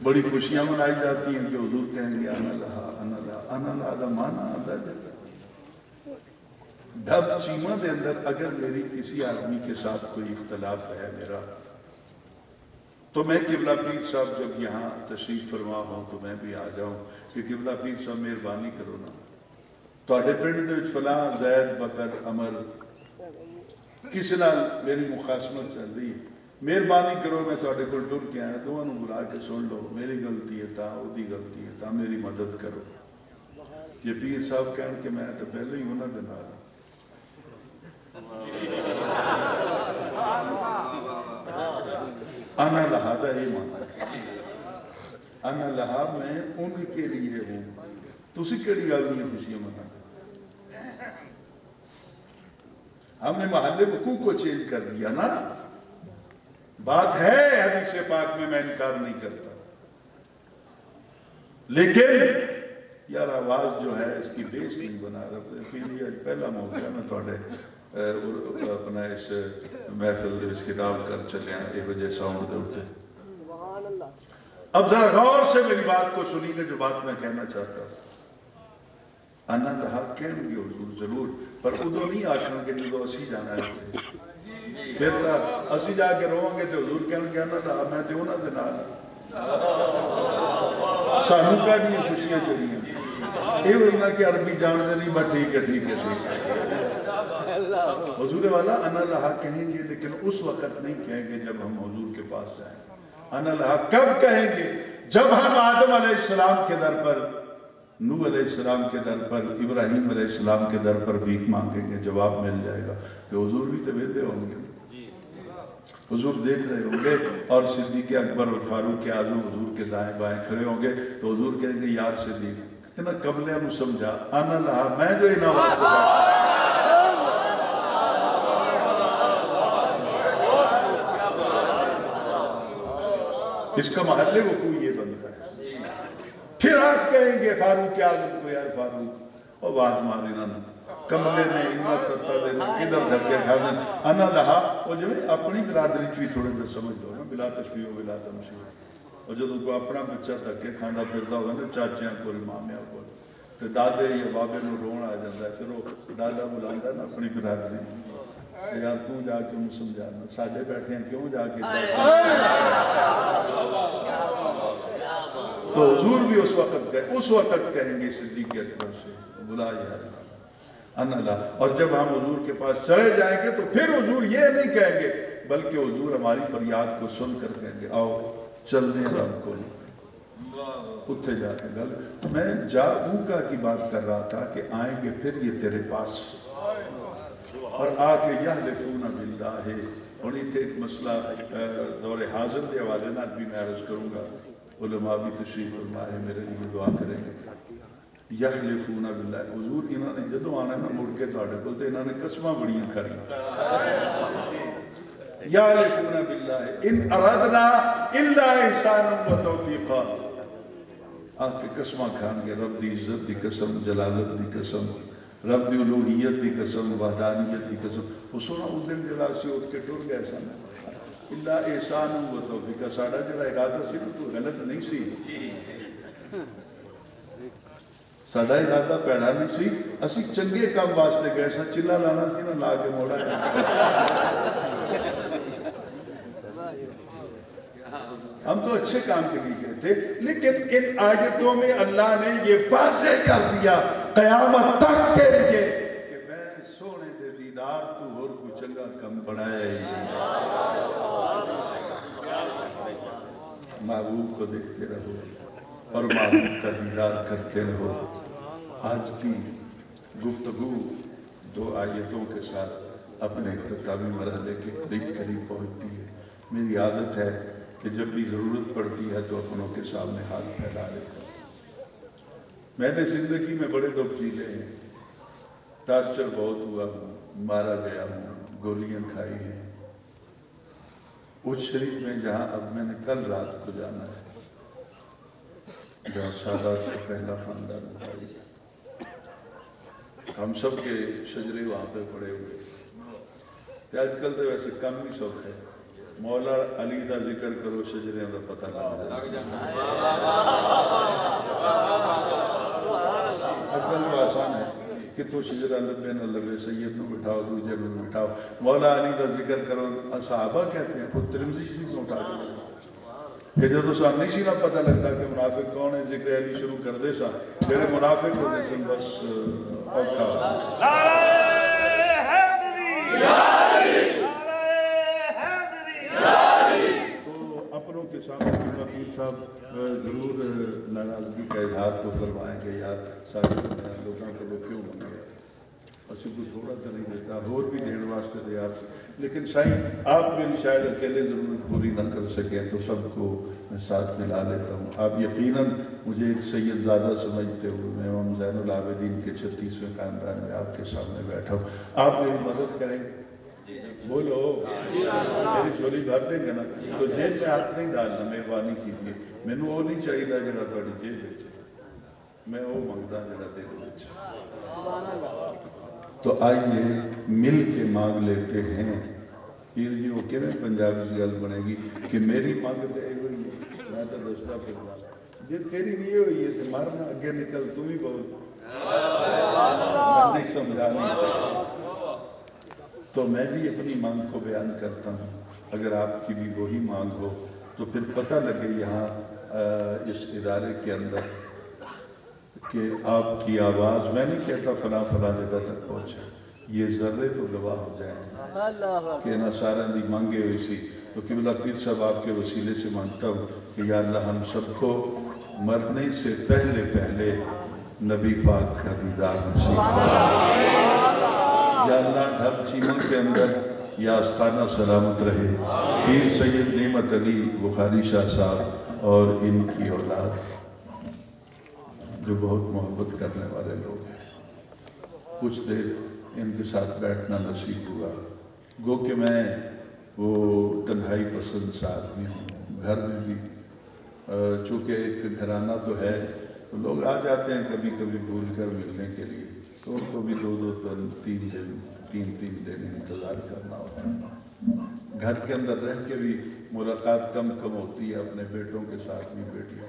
A: بڑی خوشیاں منائی جاتی ہیں کہ حضور کہیں گے انا لہا انا لہا انا لہا دا مانا آدھا جاتا ڈھب چیمہ دے اندر اگر میری کسی آدمی کے ساتھ کوئی اختلاف ہے میرا تو میں قبلہ پیر صاحب جب یہاں تشریف فرما ہوں تو میں بھی آ جاؤں کہ قبلہ پیر صاحب مہربانی کرو نا تواڈے پنڈ دے وچ فلاں زید بکر عمر کسی نال میری مخاصمت چل رہی ہے مہربانی کرو میں تواڈے کول ٹر کے آیا دونوں بلا کے سن لو میری غلطی ہے تا وہ دی غلطی ہے تا میری مدد کرو یہ پیر صاحب کہن کہ میں تو پہلے ہی انہاں دے نال انا لہا دا یہ مانا انا لہا میں ان کے لیے ہوں تسی کیڑی گل نہیں خوشیاں منا ہم نے محل وقوع کو چینج کر دیا نا بات ہے حدیث پاک میں انکار نہیں کرتا لیکن یار آواز جو ہے اس کی بیس نہیں بنا رہا پہلا موقع میں تھوڑے اپنا اس محفل اس کتاب کر چلے ہیں ایک وجہ ساؤنڈ دے ہوتے اب ذرا غور سے میری بات کو سنی گے جو بات میں کہنا چاہتا ہوں انا لہا کہیں گے حضور ضرور پر ادھر نہیں آکھاں گے جو اسی جانا ہے پھر تا اسی جا کے روہاں گے تو حضور کہیں گے انا لہا میں تے انہاں دے نال سانو کا بھی خوشیاں چلی ہیں یہ ہونا کہ عربی جان دے نہیں بٹ ٹھیک ہے ٹھیک ہے ٹھیک ہے حضور والا انا لہا کہیں گے لیکن اس وقت نہیں کہیں گے جب ہم حضور کے پاس جائیں انا لہا کب کہیں گے جب ہم آدم علیہ السلام کے در پر نوح علیہ السلام کے در پر ابراہیم علیہ السلام کے در پر بھیک مانگیں گے جواب مل جائے گا کہ حضور بھی تو ویدے ہوں گے حضور دیکھ رہے ہوں گے اور صدیق اکبر اور فاروق اعظم حضور کے دائیں بائیں کھڑے ہوں گے تو حضور کہیں گے یار صدیق اتنا قبلے ہم سمجھا انا لہا میں جو انہاں واسطے اس کا محل وقوع یہ بنتا ہے پھر آپ کہیں گے فاروق اعظم کو یار فاروق اور باز مار دینا کملے نے انہاں تتا دینا کدھر دھکے کھا دینا انا لہا وہ جو ہے اپنی برادری بھی تھوڑے دیر سمجھ لو نا بلا تشبیہ و بلا تمثیل اور جب کو اپنا بچہ دھکے کھانا پھرتا ہوگا نا چاچیاں کو مامیاں کو تو دادے یا بابے نو رون آ جاتا ہے پھر وہ دادا بلاندا نا اپنی برادری یار تو جا کے انہوں سمجھانا ساڑھے بیٹھے ہیں کیوں جا کے تو حضور بھی اس وقت کہیں گے صدیق اکبر سے بلا یار انا لہا اور جب ہم حضور کے پاس چلے جائیں گے تو پھر حضور یہ نہیں کہیں گے بلکہ حضور ہماری فریاد کو سن کر کہیں گے آؤ چل دیں رب کو اتھے جا کے گل میں جاؤکا کی بات کر رہا تھا کہ آئیں گے پھر یہ تیرے پاس اور آ کے یحلفون باللہ اور یہ تھے ایک مسئلہ دور حاضر دے حوالے نہ بھی میں عرض کروں گا علماء بھی تشریف فرما ہے میرے لیے دعا کریں گے یحلفون باللہ حضور انہوں نے جدو آنا نا مڑ کے تھوڑے بولتے انہوں نے قسمہ بڑیاں کھڑی یحلفون باللہ ان ارادنا الا احسانا و توفیقا آن کے قسمہ کھان گے رب دی عزت دی قسم جلالت دی قسم رب دی الوہیت دی قسم وحدانیت دی قسم وہ سنا اس دن جڑا سی اٹھ کے ٹر گیا سن اللہ احسان و توفیقہ ساڑھا جڑا ارادہ سی تو غلط نہیں سی ساڑھا ارادہ پیڑا نہیں سی اسی چنگے کام واسطے گئے سن چلا لانا سی نا لا کے موڑا ہم تو اچھے کام کے لیے گئے تھے لیکن ان آیتوں میں اللہ نے یہ واضح کر دیا قیامت تک کے لیے کہ میں سونے دے دیدار تو اور کو چنگا کم بڑھایا ہی محبوب کو دیکھتے رہو اور محبوب کا دیدار کرتے رہو آج کی گفتگو دو آیتوں کے ساتھ اپنے اختتامی مرحلے کے قریب پہنچتی ہے میری عادت ہے کہ جب بھی ضرورت پڑتی ہے تو اپنوں کے سامنے ہاتھ پھیلا لیتا ہوں میں نے زندگی میں بڑے دکھ جھیلے ہیں ٹارچر بہت ہوا ہوں مارا گیا ہوں گولیاں کھائی ہیں اس شریف میں جہاں اب میں نے کل رات کو جانا ہے جہاں سادات کا پہلا خاندان بھائی ہم سب کے شجرے وہاں پہ پڑے ہوئے آج کل تو ویسے کم ہی سوکھ ہے مولا علی دا ذکر کرو شجریاں دا پتہ لگ جائے. اجل وہ آسان ہے کہ تو شجرہ لبے نہ لبے سید نو بٹھاؤ دوجہ نو بٹھاؤ. مولا علی دا ذکر کرو صحابہ کہتے ہیں خود ترمذی شریف میں اٹھا دیں کہ جدو سان نہیں سی نہ پتہ لگتا کہ منافق کون ہے ذکر علی شروع کر دے سا میرے منافق ہونے سے بس اوکھا ہو. تو اپنوں کے سامنے پیر صاحب ضرور ناراضگی کا اظہار تو فرمائیں کہ یار سارے لوگوں کو وہ کیوں بن گیا اسی کو تھوڑا تو نہیں دیتا اور بھی دین واسطے تھے آپ سے. لیکن سائیں آپ میری شاید اکیلے ضرورت پوری نہ کر سکیں تو سب کو میں ساتھ ملا لیتا ہوں. آپ یقیناً مجھے ایک سید زادہ سمجھتے ہوئے میں امام زین العابدین کے 36ویں خاندان میں آپ کے سامنے بیٹھا ہوں. آپ میری مدد کریں گے؟ بولو میری چولی بھر دیں گے نا تو جیب میں ہاتھ نہیں ڈالنا مہربانی کیجیے. مینو وہ نہیں چاہیے جڑا تھوڑی جیب وچ میں وہ منگتا جڑا دل وچ. تو آئیے مل کے مانگ لیتے ہیں. پیر جی وہ کیویں پنجابی سے گل بنے گی کہ میری مانگ تے ہوئی ہے میں تو دستا پھرنا جی تیری نہیں ہوئی ہے تو مرنا اگے نکل تم ہی بول میں نہیں سمجھا نہیں سکتا. تو میں بھی اپنی مانگ کو بیان کرتا ہوں. اگر آپ کی بھی وہی مانگ ہو تو پھر پتہ لگے یہاں اس ادارے کے اندر کہ آپ کی آواز میں نہیں کہتا فلاں فلاں جگہ تک پہنچا یہ ذرے تو گواہ ہو جائیں کہ نہ سارا دی مانگے ہوئی سی. تو قبلہ پیر صاحب آپ کے وسیلے سے مانگتا ہوں کہ یا اللہ ہم سب کو مرنے سے پہلے پہلے نبی پاک کا دیدار نصیب فرما. یا اللہ ڈھب چیمن کے اندر یا آستانہ سلامت رہے پیر سید نعمت علی بخاری شاہ صاحب اور ان کی اولاد جو بہت محبت کرنے والے لوگ ہیں. کچھ دیر ان کے ساتھ بیٹھنا نصیب ہوا. گو کہ میں وہ تنہائی پسند سا آدمی ہوں. گھر میں بھی چونکہ ایک گھرانہ تو ہے تو لوگ آ جاتے ہیں کبھی کبھی بھول کر ملنے کے لیے تو ان کو بھی دو تین دن انتظار کرنا ہوتا ہے. گھر کے اندر رہ کے بھی ملاقات کم ہوتی ہے اپنے بیٹوں کے ساتھ بھی بیٹیوں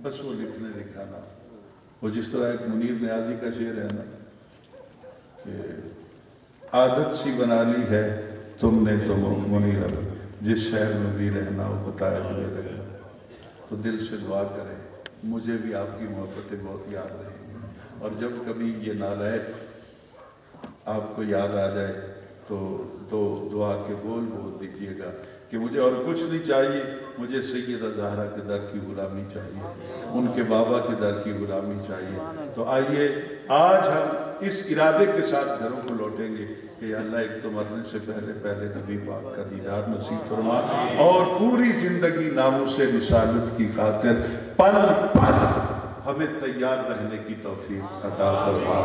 A: بس وہ لکھانا وہ جس طرح ایک منیر نیازی کا شعر ہے نا کہ عادت سی بنا لی ہے تم نے تو منیر جس شہر میں بھی رہنا ہو بتائے ہوئے رہنا. تو دل سے دعا کریں مجھے بھی آپ کی محبتیں بہت یاد رہیں گی اور جب کبھی یہ نالائق آپ کو یاد آ جائے تو دعا کے بول دیجئے گا کہ مجھے اور کچھ نہیں چاہیے مجھے سیدہ زہرا کے در کی غلامی چاہیے ان کے بابا کے در کی غلامی چاہیے. تو آئیے آج ہم اس ارادے کے ساتھ گھروں کو لوٹیں گے کہ یا اللہ ایک تو مرنے سے پہلے نبی پاک کا دیدار نصیب فرما اور پوری زندگی ناموس رسالت کی خاطر پل پل ہمیں تیار رہنے کی توفیق عطا فرما.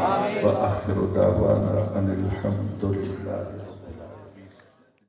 A: وآخر دعوانا ان الحمد للہ.